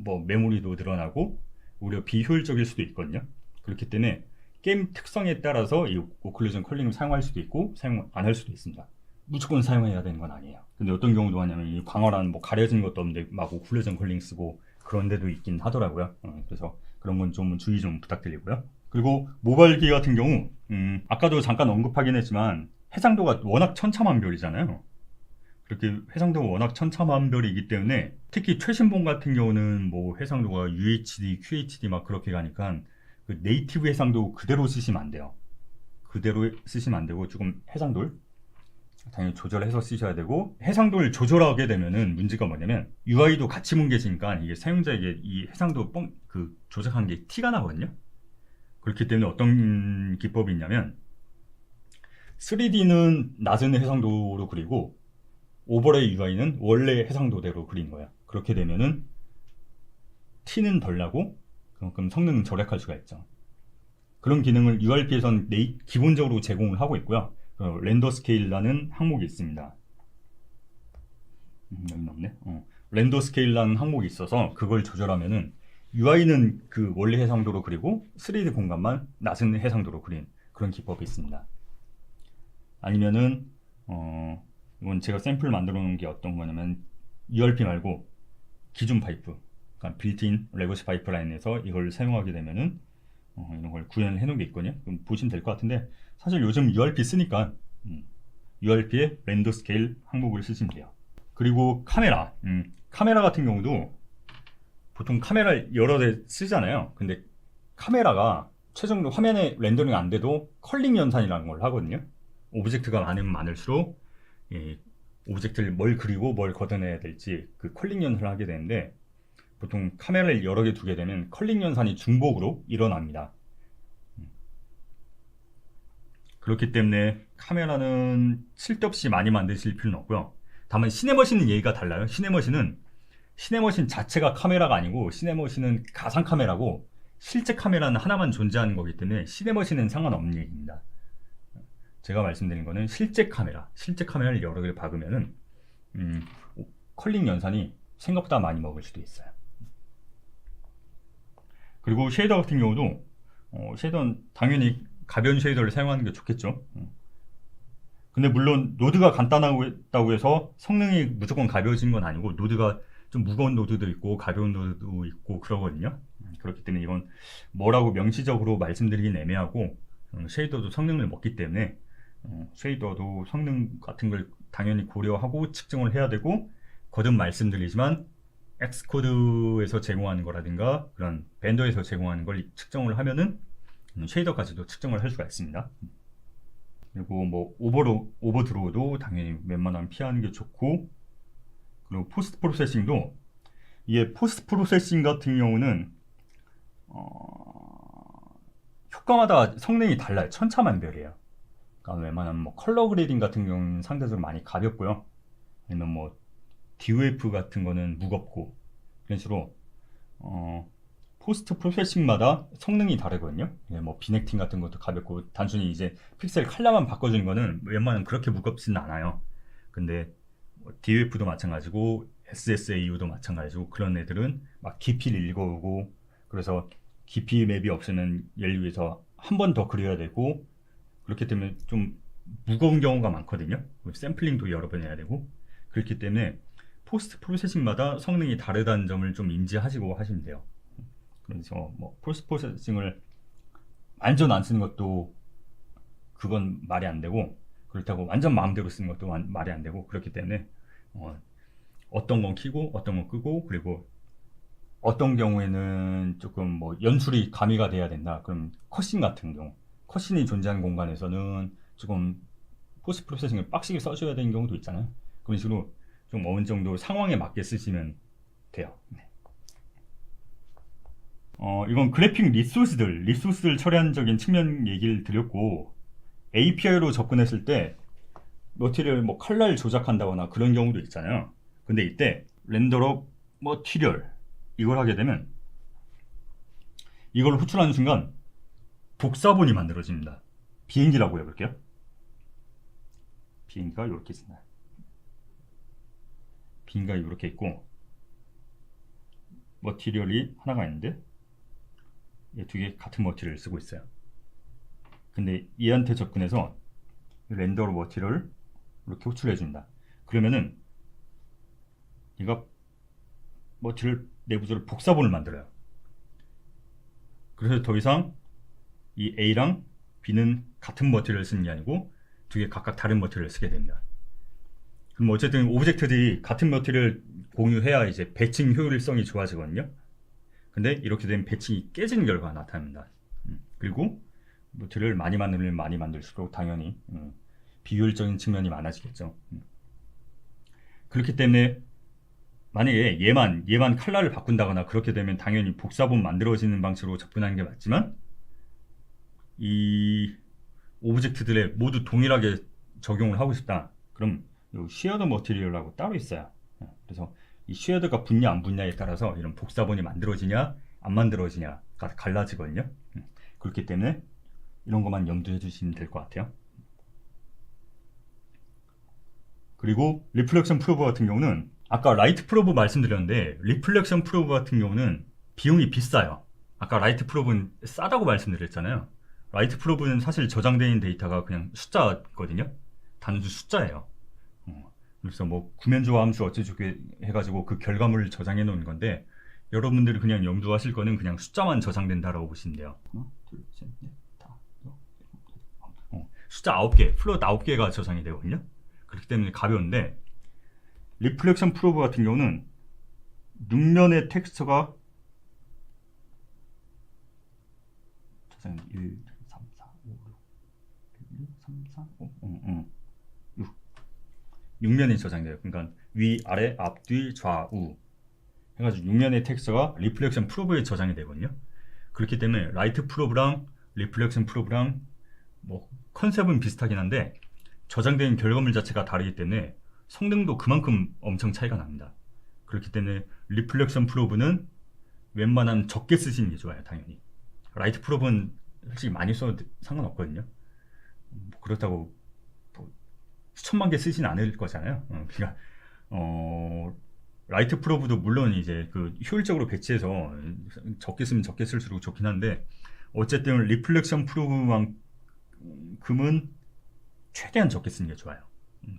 뭐 메모리도 늘어나고 오히려 비효율적일 수도 있거든요. 그렇기 때문에 게임 특성에 따라서 이 오클루전 컬링을 사용할 수도 있고 사용 안 할 수도 있습니다. 무조건 사용해야 되는 건 아니에요. 근데 어떤 경우도 하냐면, 이 광활한 뭐 가려진 것도 없는데 막 오클루전 컬링 쓰고 그런 데도 있긴 하더라고요. 그래서 그런 건 좀 주의 좀 부탁드리고요. 그리고 모바일기 같은 경우, 아까도 잠깐 언급하긴 했지만 해상도가 워낙 천차만별이잖아요. 그렇게 해상도가 워낙 천차만별이기 때문에, 특히 최신본 같은 경우는 뭐 해상도가 UHD, QHD 막 그렇게 가니까 그 네이티브 해상도 그대로 쓰시면 안 돼요. 그대로 쓰시면 안 되고 조금 해상도를 당연히 조절해서 쓰셔야 되고, 해상도를 조절하게 되면은 문제가 뭐냐면 UI도 같이 뭉개지니까 이게 사용자에게 이 해상도 조작한 게 티가 나거든요. 그렇기 때문에 어떤 기법이 있냐면, 3D는 낮은 해상도로 그리고 오버레이 UI는 원래 해상도대로 그린 거야. 그렇게 되면은 티는 덜 나고 그만큼 성능은 절약할 수가 있죠. 그런 기능을 URP에서는 기본적으로 제공을 하고 있고요. 렌더 스케일이라는 항목이 있습니다. 여기는 없네. 렌더 스케일이라는 항목이 있어서 그걸 조절하면은 UI는 그 원래 해상도로 그리고 3D 공간만 낮은 해상도로 그린 그런 기법이 있습니다. 아니면은 이건 제가 샘플 만들어 놓은 게 어떤 거냐면, URP 말고 기존 파이프, 그러니까 빌트인 레거시 파이프라인에서 이걸 사용하게 되면은 이런 걸 구현을 해 놓은 게 있거든요. 그럼 보시면 될 것 같은데, 사실 요즘 URP 쓰니까 URP에 렌더 스케일 항목을 쓰시면 돼요. 그리고 카메라, 카메라 같은 경우도 보통 카메라를 여러 대 쓰잖아요. 근데 카메라가 최종적으로 화면에 렌더링 안 돼도 컬링 연산이라는 걸 하거든요. 오브젝트가 많으면 많을수록 오브젝트를 뭘 그리고 뭘 걷어내야 될지 그 컬링 연산을 하게 되는데, 보통 카메라를 여러 개 두게 되면 컬링 연산이 중복으로 일어납니다. 그렇기 때문에 카메라는 쓸데없이 많이 만드실 필요는 없고요. 다만 시네머신은 얘기가 달라요. 시네머신 자체가 카메라가 아니고, 시네머신은 가상 카메라고 실제 카메라는 하나만 존재하는 거기 때문에 시네머신은 상관없는 얘기입니다. 제가 말씀드린 거는 실제 카메라를 여러 개를 박으면은 컬링 연산이 생각보다 많이 먹을 수도 있어요. 그리고 쉐이더 같은 경우도 쉐이더는 당연히 가벼운 쉐이더를 사용하는 게 좋겠죠. 근데 물론 노드가 간단하다고 해서 성능이 무조건 가벼워진 건 아니고 노드가 좀 무거운 노드도 있고 가벼운 노드도 있고 그러거든요. 그렇기 때문에 이건 뭐라고 명시적으로 말씀드리긴 애매하고 쉐이더도 성능을 먹기 때문에 쉐이더도 성능 같은 걸 당연히 고려하고 측정을 해야 되고 거듭 말씀드리지만 엑스코드에서 제공하는 거라든가 그런 벤더에서 제공하는 걸 측정을 하면은 쉐이더까지도 측정을 할 수가 있습니다. 그리고 뭐 오버드로우도 당연히 웬만하면 피하는 게 좋고, 그리고 포스트 프로세싱도 이게 포스트 프로세싱 같은 경우는 효과마다 성능이 달라요. 천차만별이에요. 그러니까 웬만하면 뭐 컬러 그레이딩 같은 경우는 상대적으로 많이 가볍고요. 아니면 뭐 DOF 같은 거는 무겁고 이런 식으로 포스트 프로세싱마다 성능이 다르거든요. 뭐 비넥팅 같은 것도 가볍고 단순히 이제 픽셀 컬러만 바꿔주는 거는 웬만하면 그렇게 무겁지는 않아요. 근데 뭐 DOF도 마찬가지고 SSAU도 마찬가지고 그런 애들은 막 깊이를 읽어오고 그래서 깊이 맵이 없으면 예를 위해서 한 번 더 그려야 되고 그렇기 때문에 좀 무거운 경우가 많거든요. 샘플링도 여러 번 해야 되고 그렇기 때문에 포스트 프로세싱마다 성능이 다르다는 점을 좀 인지하시고 하시면 돼요. 그래서 뭐 포스트 프로세싱을 완전 안 쓰는 것도 그건 말이 안 되고 그렇다고 완전 마음대로 쓰는 것도 말이 안 되고 그렇기 때문에 어떤 건 켜고 어떤 건 끄고 그리고 어떤 경우에는 조금 뭐 연출이 가미가 돼야 된다. 그럼 컷신 같은 경우 컷신이 존재하는 공간에서는 조금 포스트 프로세싱을 빡시게 써줘야 되는 경우도 있잖아요. 그런 식으로 좀 어느 정도 상황에 맞게 쓰시면 돼요. 네. 이건 그래픽 리소스를 처리한적인 측면 얘기를 드렸고 API로 접근했을 때 머티리얼 뭐 컬러를 조작한다거나 그런 경우도 있잖아요. 근데 이때 렌더업 머티리얼 이걸 하게 되면 이걸 호출하는 순간 복사본이 만들어집니다. 비행기라고 해볼게요. 비행기가 이렇게 있습니다. 비행기가 이렇게 있고 머티리얼이 하나가 있는데 이 두 개 같은 머티리얼을 쓰고 있어요. 근데 얘한테 접근해서 렌더로 머티리얼을 이렇게 호출해 준다. 그러면은 얘가 머티리얼 내부적으로 복사본을 만들어요. 그래서 더 이상 이 A랑 B는 같은 머티리얼을 쓰는 게 아니고 두 개 각각 다른 머티리얼을 쓰게 됩니다. 그럼 어쨌든 오브젝트들이 같은 머티리얼을 공유해야 이제 배칭 효율성이 좋아지거든요. 근데 이렇게 되면 배칭이 깨지는 결과가 나타납니다. 그리고 머티리얼을 많이 만들면 많이 만들수록 당연히 비효율적인 측면이 많아지겠죠. 그렇기 때문에 만약에 얘만 컬러를 바꾼다거나 그렇게 되면 당연히 복사본 만들어지는 방식으로 접근하는 게 맞지만 이 오브젝트들에 모두 동일하게 적용을 하고 싶다. 그럼 쉐어드 머티리얼하고 따로 있어요. 그래서 이 쉐어드가 붙냐 안 붙냐에 따라서 이런 복사본이 만들어지냐 안 만들어지냐가 갈라지거든요. 그렇기 때문에 이런 것만 염두해 주시면 될 것 같아요. 그리고 리플렉션 프로브 같은 경우는 아까 라이트 프로브 말씀드렸는데 리플렉션 프로브 같은 경우는 비용이 비싸요. 아까 라이트 프로브는 싸다고 말씀드렸잖아요. 라이트 프로브는 사실 저장되는 데이터가 그냥 숫자거든요. 단수 숫자예요. 그래서 뭐 구면조화 함수 어쩌고저쩌고 해가지고 그 결과물을 저장해 놓은 건데 여러분들이 그냥 염두하실 거는 그냥 숫자만 저장된다라고 보시면 돼요. 하나, 둘, 셋, 넷, 다, 숫자 9개, 플롯 9개가 저장이 되거든요. 그렇기 때문에 가벼운데 리플렉션 프로브 같은 경우는 육면의 텍스처가 1, 3, 4, 5, 6, 1, 3, 4, 5, 6면이 저장돼요. 그러니까 위, 아래, 앞, 뒤, 좌우 해가지고 6면의 텍스처가 리플렉션 프로브에 저장이 되거든요. 그렇기 때문에 라이트 프로브랑 리플렉션 프로브랑 뭐 컨셉은 비슷하긴 한데 저장되는 결과물 자체가 다르기 때문에 성능도 그만큼 엄청 차이가 납니다. 그렇기 때문에 리플렉션 프로브는 웬만하면 적게 쓰시는 게 좋아요. 당연히 라이트 프로브는 솔직히 많이 써도 상관없거든요. 그렇다고 수천만 개 쓰진 않을 거잖아요. 그러니까 라이트 프로브도 물론 이제 그 효율적으로 배치해서 적게 쓰면 적게 쓸수록 좋긴 한데 어쨌든 리플렉션 프로브만큼은 최대한 적게 쓰는 게 좋아요.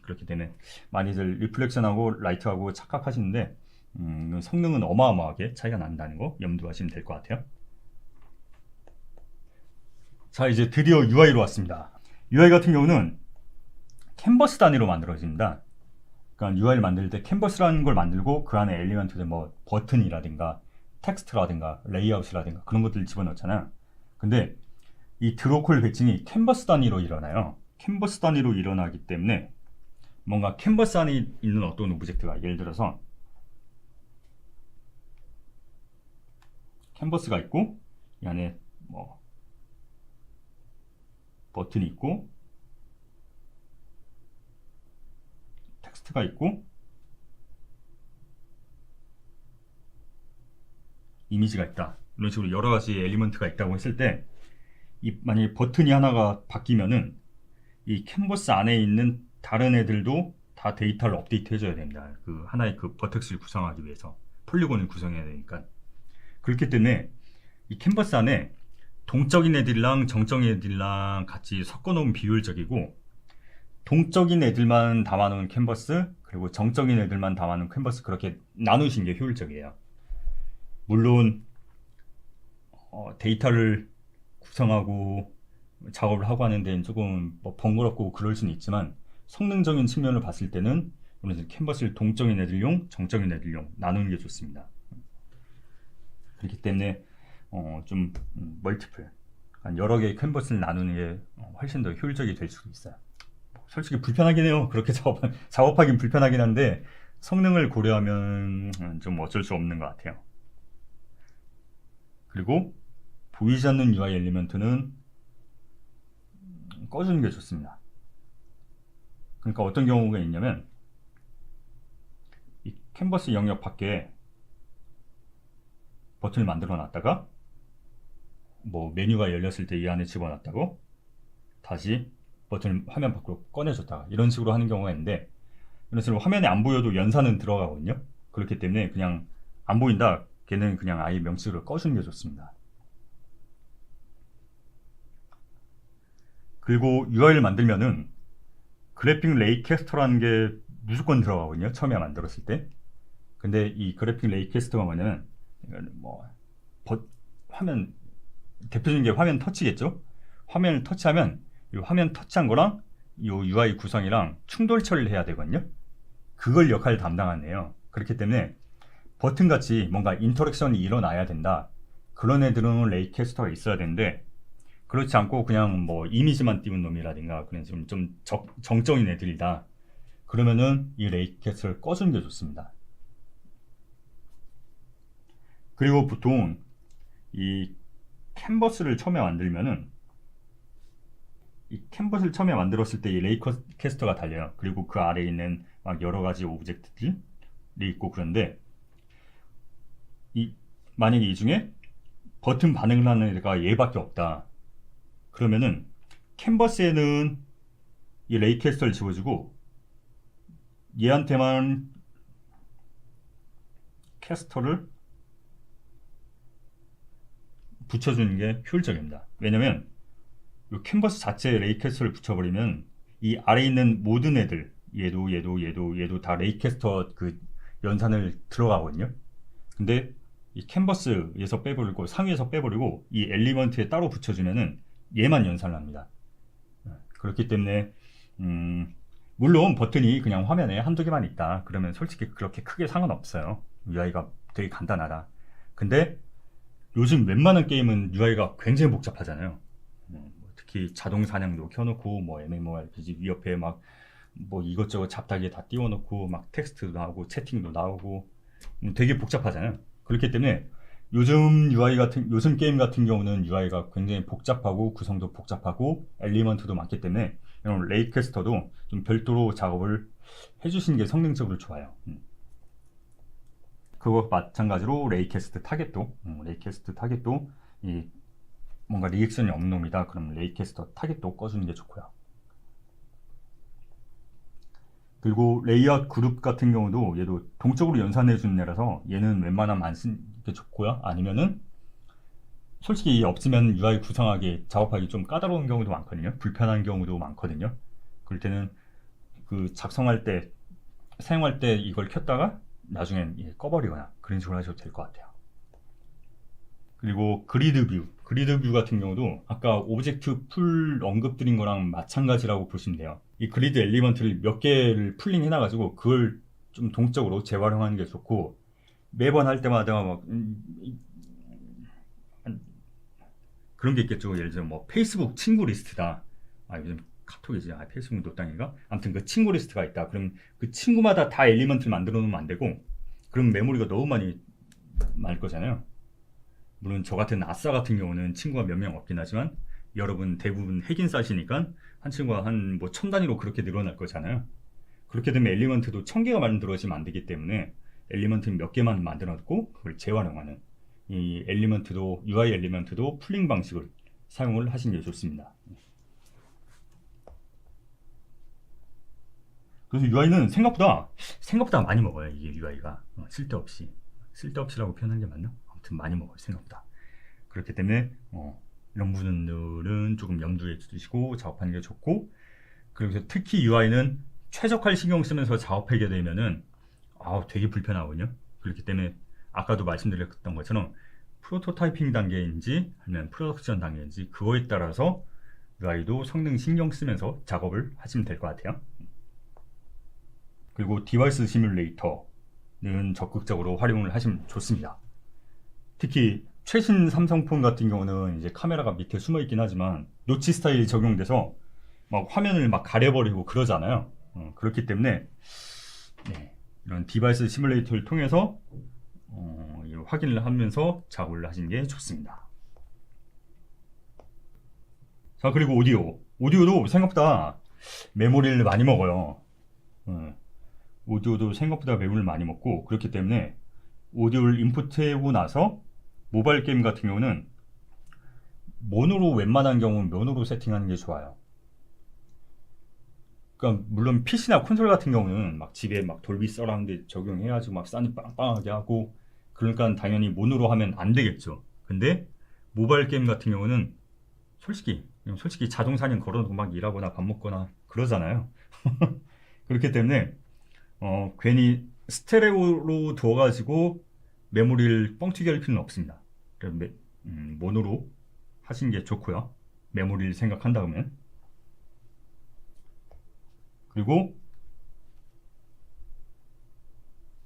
그렇기 때문에 많이들 리플렉션하고 라이트하고 착각하시는데 성능은 어마어마하게 차이가 난다는 거 염두하시면 될 것 같아요. 자, 이제 드디어 UI로 왔습니다. UI 같은 경우는 캔버스 단위로 만들어집니다. 그러니까 UI를 만들 때 캔버스라는 걸 만들고 그 안에 엘리먼트들 뭐 버튼이라든가 텍스트라든가 레이아웃이라든가 그런 것들을 집어넣잖아요. 근데 이 드로콜 배칭이 캔버스 단위로 일어나요. 캔버스 단위로 일어나기 때문에 뭔가 캔버스 안에 있는 어떤 오브젝트가 예를 들어서 캔버스가 있고 이 안에 뭐 버튼이 있고 텍스트가 있고 이미지가 있다. 이런 식으로 여러 가지 엘리먼트가 있다고 했을 때 만약에 버튼이 하나가 바뀌면은 이 캔버스 안에 있는 다른 애들도 다 데이터를 업데이트 해줘야 됩니다. 그 하나의 그 버텍스를 구성하기 위해서 폴리곤을 구성해야 되니까. 그렇기 때문에 이 캔버스 안에 동적인 애들이랑 정적인 애들이랑 같이 섞어놓으면 비효율적이고 동적인 애들만 담아놓은 캔버스 그리고 정적인 애들만 담아놓은 캔버스 그렇게 나누신 게 효율적이에요. 물론 데이터를 구성하고 작업을 하고 하는 데는 조금 뭐 번거롭고 그럴 수는 있지만 성능적인 측면을 봤을 때는 캔버스를 동적인 애들용, 정적인 애들용 나누는 게 좋습니다. 그렇기 때문에 좀 멀티플 여러 개의 캔버스를 나누는 게 훨씬 더 효율적이 될 수도 있어요. 솔직히 불편하긴 해요. 그렇게 작업하긴 불편하긴 한데 성능을 고려하면 좀 어쩔 수 없는 것 같아요. 그리고 보이지 않는 UI 엘리먼트는 꺼주는 게 좋습니다. 그러니까 어떤 경우가 있냐면 이 캔버스 영역 밖에 버튼을 만들어 놨다가 뭐 메뉴가 열렸을 때 이 안에 집어넣었다고 다시 버튼을 화면 밖으로 꺼내줬다가 이런 식으로 하는 경우가 있는데 이런 식으로 화면에 안 보여도 연산은 들어가거든요. 그렇기 때문에 그냥 안 보인다 걔는 그냥 아예 명식으로 꺼주는 게 좋습니다. 그리고 UI를 만들면은 그래픽 레이캐스터라는 게 무조건 들어가거든요. 처음에 만들었을 때. 근데 이 그래픽 레이캐스터가 뭐냐면 뭐 화면 대표적인 게 화면 터치겠죠. 화면을 터치하면 이 화면 터치한 거랑 이 UI 구성이랑 충돌 처리를 해야 되거든요. 그걸 역할을 담당하네요. 그렇기 때문에 버튼같이 뭔가 인터랙션이 일어나야 된다. 그런 애들은 레이캐스터가 있어야 되는데 그렇지 않고 그냥 뭐 이미지만 띄운 놈이라든가 그런 좀 정적인 애들이다. 그러면은 이 레이캐스터를 꺼주는 게 좋습니다. 그리고 보통 이 캔버스를 처음에 만들면은 이 캔버스를 처음에 만들었을 때 이 레이캐스터가 달려요. 그리고 그 아래에 있는 막 여러 가지 오브젝트들이 있고 그런데 만약에 이 중에 버튼 반응을 하는 애가 얘밖에 없다. 그러면은 캔버스에는 이 레이캐스터를 집어주고 얘한테만 캐스터를 붙여주는 게 효율적입니다. 왜냐면 이 캔버스 자체에 레이캐스터를 붙여버리면 이 아래에 있는 모든 애들 얘도 다 레이캐스터 그 연산을 들어가거든요. 근데 이 캔버스에서 빼버리고 상위에서 빼버리고 이 엘리먼트에 따로 붙여주면은 얘만 연산을 합니다. 그렇기 때문에 물론 버튼이 그냥 화면에 한두 개만 있다 그러면 솔직히 그렇게 크게 상관없어요. UI가 되게 간단하다. 근데 요즘 웬만한 게임은 UI가 굉장히 복잡하잖아요. 특히 자동 사냥도 켜놓고 뭐 MMORPG 옆에 막 뭐 이것저것 잡다기에 다 띄워놓고 막 텍스트도 나오고 채팅도 나오고 되게 복잡하잖아요. 그렇기 때문에 요즘 게임 같은 경우는 UI가 굉장히 복잡하고 구성도 복잡하고 엘리먼트도 많기 때문에 이런 레이캐스터도 좀 별도로 작업을 해주시는 게 성능적으로 좋아요. 그거 마찬가지로 레이캐스트 타겟도 이 뭔가 리액션이 없는 놈이다. 그럼 레이캐스터 타겟도 꺼주는 게 좋고요. 그리고 레이아웃 그룹 같은 경우도 얘도 동적으로 연산해 주는 애라서 얘는 웬만하면 안 쓰는 게 좋고요. 아니면은 솔직히 없으면 UI 구성하기 작업하기 좀 까다로운 경우도 많거든요. 불편한 경우도 많거든요. 그럴 때는 그 작성할 때 사용할 때 이걸 켰다가 나중엔 꺼버리거나 그런 식으로 하셔도 될 것 같아요. 그리고 그리드 뷰 같은 경우도 아까 오브젝트 풀 언급드린 거랑 마찬가지라고 보시면 돼요. 이 그리드 엘리먼트를 몇 개를 풀링 해놔가지고 그걸 좀 동적으로 재활용하는 게 좋고, 매번 할 때마다 막 그런 게 있겠죠. 예를 들어 뭐 페이스북 친구 리스트다. 요즘 카톡이지. 페이스북 노땅인가? 아무튼 그 친구 리스트가 있다. 그럼 그 친구마다 다 엘리먼트를 만들어 놓으면 안 되고, 그럼 메모리가 너무 많이 많을 거잖아요. 물론 저 같은 아싸 같은 경우는 친구가 몇 명 없긴 하지만 여러분 대부분 핵인싸시니까 한 친구가 한 뭐 1000단위로 그렇게 늘어날 거잖아요. 그렇게 되면 엘리먼트도 1000개가 만들어지면 안 되기 때문에 엘리먼트 몇 개만 만들어 놓고 그걸 재활용하는, 이 엘리먼트도 UI 엘리먼트도 풀링 방식을 사용을 하시는 게 좋습니다. 그래서 UI는 생각보다 많이 먹어요. 이게 UI가 쓸데없이라고 표현한 게 맞나? 아무튼 많이 먹어요, 생각보다. 그렇기 때문에 이런 부분들은 조금 염두에 두시고 작업하는 게 좋고, 그리고 특히 UI는 최적화를 신경 쓰면서 작업하게 되면은 되게 불편하거든요. 그렇기 때문에 아까도 말씀드렸던 것처럼 프로토타이핑 단계인지 아니면 프로덕션 단계인지 그거에 따라서 UI도 성능 신경 쓰면서 작업을 하시면 될 것 같아요. 그리고 디바이스 시뮬레이터는 적극적으로 활용을 하시면 좋습니다. 특히 최신 삼성폰 같은 경우는 이제 카메라가 밑에 숨어 있긴 하지만 노치 스타일이 적용돼서 막 화면을 막 가려버리고 그러잖아요. 그렇기 때문에 이런 디바이스 시뮬레이터를 통해서 확인을 하면서 작업을 하시는 게 좋습니다. 자, 그리고 오디오도 생각보다 메모리를 많이 먹어요. 오디오도 생각보다 메모리를 많이 먹고, 그렇기 때문에 오디오를 인풋하고 나서 모바일 게임 같은 경우는 모노로, 웬만한 경우는 모노로 세팅하는 게 좋아요. 그러니까 물론 PC나 콘솔 같은 경우는 막 집에 막 돌비 서라운드 적용해가지고 막 사운드 빵빵하게 하고, 그러니까 당연히 모노로 하면 안 되겠죠. 근데 모바일 게임 같은 경우는 솔직히 자동 사냥 걸어놓고 막 일하거나 밥 먹거나 그러잖아요. 그렇기 때문에 괜히 스테레오로 두어가지고 메모리를 뻥튀기 할 필요는 없습니다. 모노로 하시는 게 좋고요. 메모리를 생각한다면. 그리고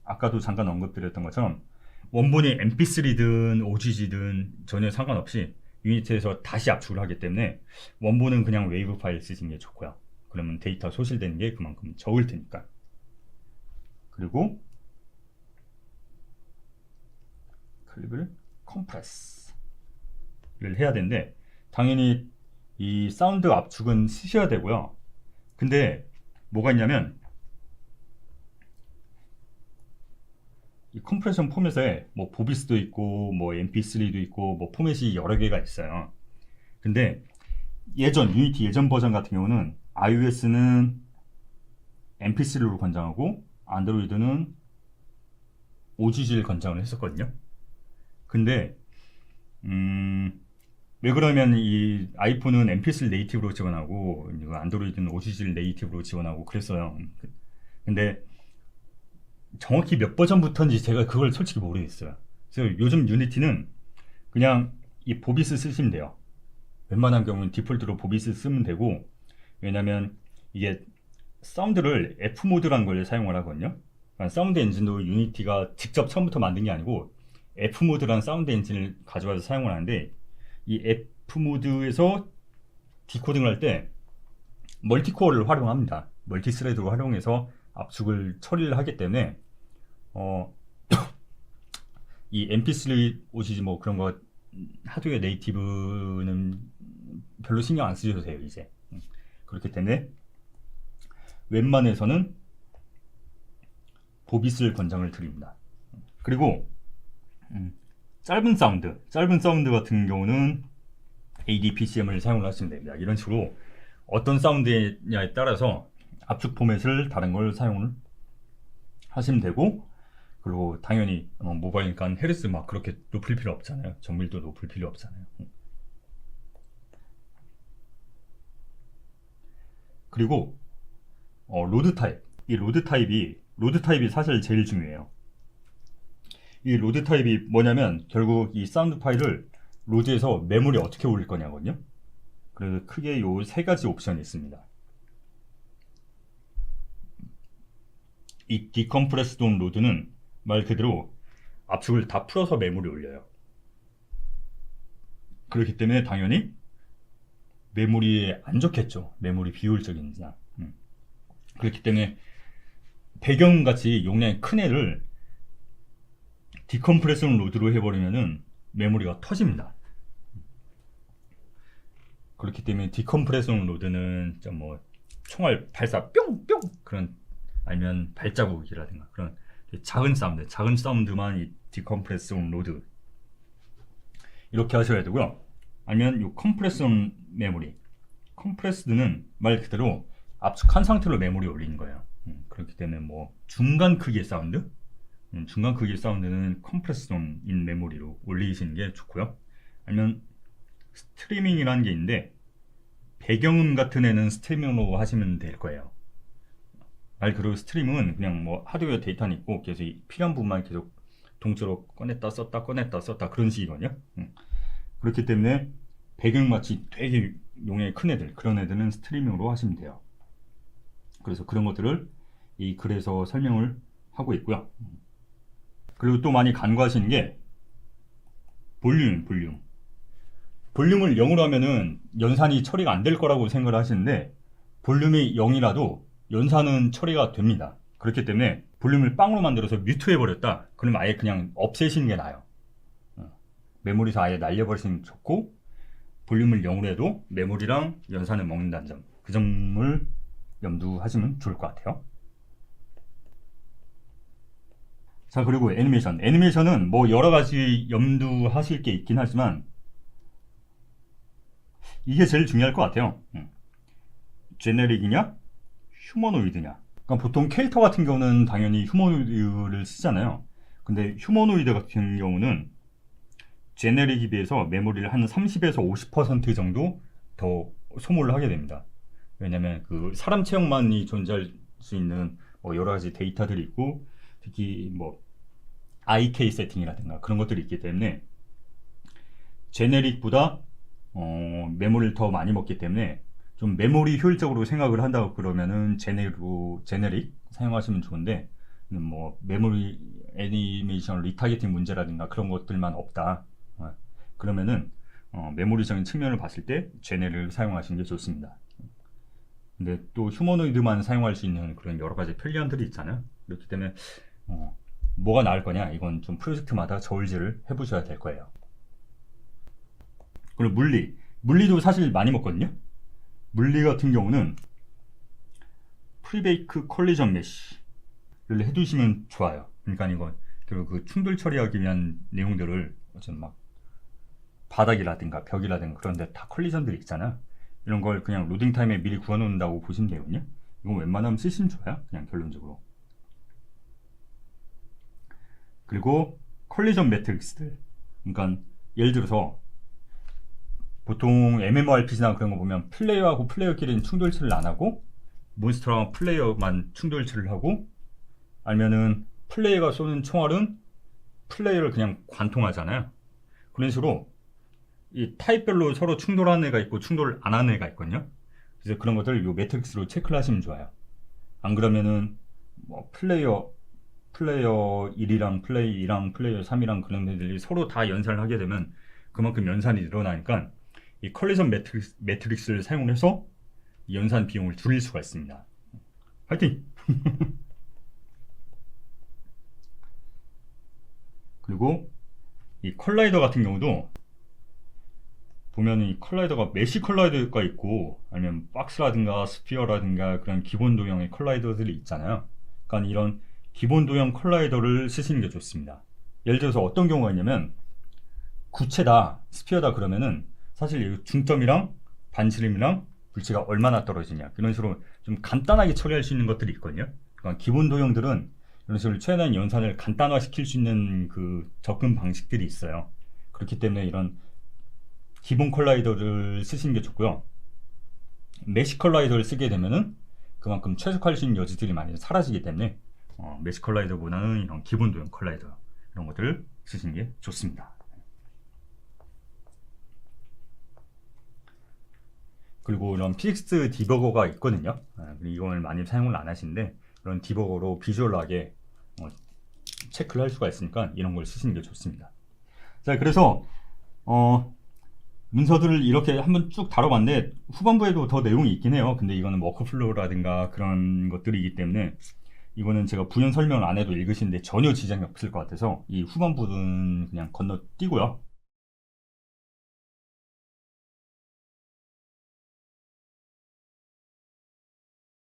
아까도 잠깐 언급드렸던 것처럼 원본이 mp3든 OGG든 전혀 상관없이 유니티에서 다시 압축을 하기 때문에 원본은 그냥 웨이브 파일 쓰시는 게 좋고요. 그러면 데이터 소실되는 게 그만큼 적을 테니까. 그리고 클립을 컴프레스를 해야 되는데, 당연히 이 사운드 압축은 쓰셔야 되고요. 근데 뭐가 있냐면 이 컴프레션 포맷에 뭐 보비스도 있고 뭐 mp3도 있고 뭐 포맷이 여러 개가 있어요. 근데 유니티 예전 버전 같은 경우는 iOS는 mp3로 권장하고 안드로이드는 OGG를 권장을 했었거든요. 근데 왜 그러면 이 아이폰은 mp3 네이티브로 지원하고 안드로이드는 OGG를 네이티브로 지원하고 그랬어요. 근데 정확히 몇 버전부터인지 제가 그걸 솔직히 모르겠어요. 그래서 요즘 유니티는 그냥 이 보비스 쓰시면 돼요. 웬만한 경우는 디폴트로 보비스 쓰면 되고, 왜냐면 이게 사운드를 F모드라는 걸 사용을 하거든요. 그러니까 사운드 엔진도 유니티가 직접 처음부터 만든 게 아니고 F모드라는 사운드 엔진을 가져와서 사용을 하는데, 이 F모드에서 디코딩을 할 때 멀티코어를 활용합니다. 멀티스레드로 활용해서 압축을 처리를 하기 때문에 이 mp3 OGG 뭐 그런 거 하드웨어 네이티브는 별로 신경 안 쓰셔도 돼요 이제. 그렇기 때문에 웬만해서는 보비스를 권장을 드립니다. 그리고 짧은 사운드 같은 경우는 ADPCM을 사용을 하시면 됩니다. 이런 식으로 어떤 사운드냐에 따라서 압축 포맷을 다른 걸 사용을 하시면 되고, 그리고 당연히 모바일이니까 헤르츠 막 그렇게 높일 필요 없잖아요. 정밀도 높일 필요 없잖아요. 그리고 로드 타입, 이 로드 타입이 사실 제일 중요해요. 이 로드 타입이 뭐냐면 결국 이 사운드 파일을 로드에서 메모리 어떻게 올릴 거냐거든요. 그래서 크게 요 세 가지 옵션이 있습니다. 이 디컴프레스드 온 로드는 말 그대로 압축을 다 풀어서 메모리 올려요. 그렇기 때문에 당연히 메모리에 안 좋겠죠. 메모리 비효율적인지나. 그렇기 때문에 배경같이 용량이 큰 애를 디컴프레션 로드로 해버리면은 메모리가 터집니다. 그렇기 때문에 디컴프레션 로드는 좀 뭐 총알 발사 뿅뿅 그런, 아니면 발자국이라든가 그런 작은 사운드만 이 디컴프레션 로드 이렇게 하셔야 되고요. 아니면 이 컴프레션 메모리, 컴프레스드는 말 그대로 압축한 상태로 메모리 올리는 거예요. 그렇기 때문에 뭐 중간 크기의 사운드는 컴프레션인 메모리로 올리시는 게 좋고요. 아니면 스트리밍이라는 게 있는데 배경음 같은 애는 스트리밍으로 하시면 될 거예요. 말 그대로 스트리밍은 그냥 뭐 하드웨어 데이터는 있고 계속 필요한 부분만 계속 동조로 꺼냈다 썼다 그런 식이거든요. 그렇기 때문에 배경마치 되게 용량이 큰 애들, 그런 애들은 스트리밍으로 하시면 돼요. 그래서 그런 것들을 이 글에서 설명을 하고 있고요. 그리고 또 많이 간과하시는 게 볼륨을 0으로 하면은 연산이 처리가 안 될 거라고 생각을 하시는데, 볼륨이 0이라도 연산은 처리가 됩니다. 그렇기 때문에 볼륨을 빵으로 만들어서 뮤트 해버렸다, 그러면 아예 그냥 없애시는 게 나아요. 메모리에서 아예 날려버리시는 게 좋고, 볼륨을 0으로 해도 메모리랑 연산을 먹는다는 점, 그 점을 염두하시면 좋을 것 같아요. 자, 그리고 애니메이션은 뭐 여러가지 염두하실 게 있긴 하지만 이게 제일 중요할 것 같아요. 제네릭이냐 휴머노이드냐. 그러니까 보통 캐릭터 같은 경우는 당연히 휴머노이드를 쓰잖아요. 근데 휴머노이드 같은 경우는 제네릭에 비해서 메모리를 한 30에서 50% 정도 더 소모를 하게 됩니다. 왜냐면 그 사람 체형만이 존재할 수 있는 뭐 여러 가지 데이터들이 있고, 특히 뭐 IK 세팅이라든가 그런 것들이 있기 때문에 제네릭보다 메모리를 더 많이 먹기 때문에 좀 메모리 효율적으로 생각을 한다고 그러면은 제네릭 사용하시면 좋은데, 뭐 메모리 애니메이션 리타겟팅 문제라든가 그런 것들만 없다, 그러면은 메모리적인 측면을 봤을 때 제네릭을 사용하시는 게 좋습니다. 근데 또 휴머노이드만 사용할 수 있는 그런 여러 가지 편리함들이 있잖아요. 그렇기 때문에 뭐가 나을 거냐, 이건 좀 프로젝트마다 저울질을 해보셔야 될 거예요. 그리고 물리도 사실 많이 먹거든요. 물리 같은 경우는 프리베이크 컬리전 메쉬를 해두시면 좋아요. 그러니까 이거 그 충돌 처리하기 위한 내용들을 어쨌든 막 바닥이라든가 벽이라든가 그런 데 다 컬리전들이 있잖아요. 이런 걸 그냥 로딩 타임에 미리 구워놓는다고 보시면 되거든요. 이건 웬만하면 쓰시면 좋아요, 그냥 결론적으로. 그리고 컬리전 매트릭스들, 그러니까 예를 들어서 보통 MMORPG나 그런 거 보면 플레이어하고 플레이어끼리는 충돌치를 안 하고 몬스터랑 플레이어만 충돌치를 하고, 아니면은 플레이어가 쏘는 총알은 플레이어를 그냥 관통하잖아요. 그런 식으로 이 타입별로 서로 충돌하는 애가 있고 충돌 안 하는 애가 있거든요. 그래서 그런 것들을 이 매트릭스로 체크를 하시면 좋아요. 안 그러면은 뭐 플레이어 1이랑 플레이어 2랑 플레이어 3이랑 그런 애들이 서로 다 연산을 하게 되면 그만큼 연산이 늘어나니까 이 컬리전 매트릭스를 사용해서 이 연산 비용을 줄일 수가 있습니다. 화이팅! 그리고 이 컬라이더 같은 경우도 보면은 이 컬라이더가 메쉬 컬라이더가 있고, 아니면 박스라든가 스피어라든가 그런 기본 도형의 컬라이더들이 있잖아요. 그러니까 이런 기본 도형 컬라이더를 쓰시는 게 좋습니다. 예를 들어서 어떤 경우가 있냐면 구체다, 스피어다 그러면은 사실 이 중점이랑 반지름이랑 불치가 얼마나 떨어지냐, 이런 식으로 좀 간단하게 처리할 수 있는 것들이 있거든요. 그러니까 기본 도형들은 이런 식으로 최대한 연산을 간단화시킬 수 있는 그 접근 방식들이 있어요. 그렇기 때문에 이런 기본 컬라이더를 쓰시는 게 좋고요. 메시 컬라이더를 쓰게 되면은 그만큼 최적화할 수 있는 여지들이 많이 사라지기 때문에 메시 컬라이더보다는 이런 기본 도형 컬라이더 이런 것들을 쓰시는 게 좋습니다. 그리고 이런 피직스 디버거가 있거든요. 이걸 많이 사용을 안 하시는데 이런 디버거로 비주얼하게 체크를 할 수가 있으니까 이런 걸 쓰시는 게 좋습니다. 자, 그래서 문서들을 이렇게 한번 쭉 다뤄봤는데 후반부에도 더 내용이 있긴 해요. 근데 이거는 워크플로우라든가 그런 것들이기 때문에 이거는 제가 부연 설명을 안 해도 읽으시는데 전혀 지장이 없을 것 같아서 이 후반부는 그냥 건너뛰고요.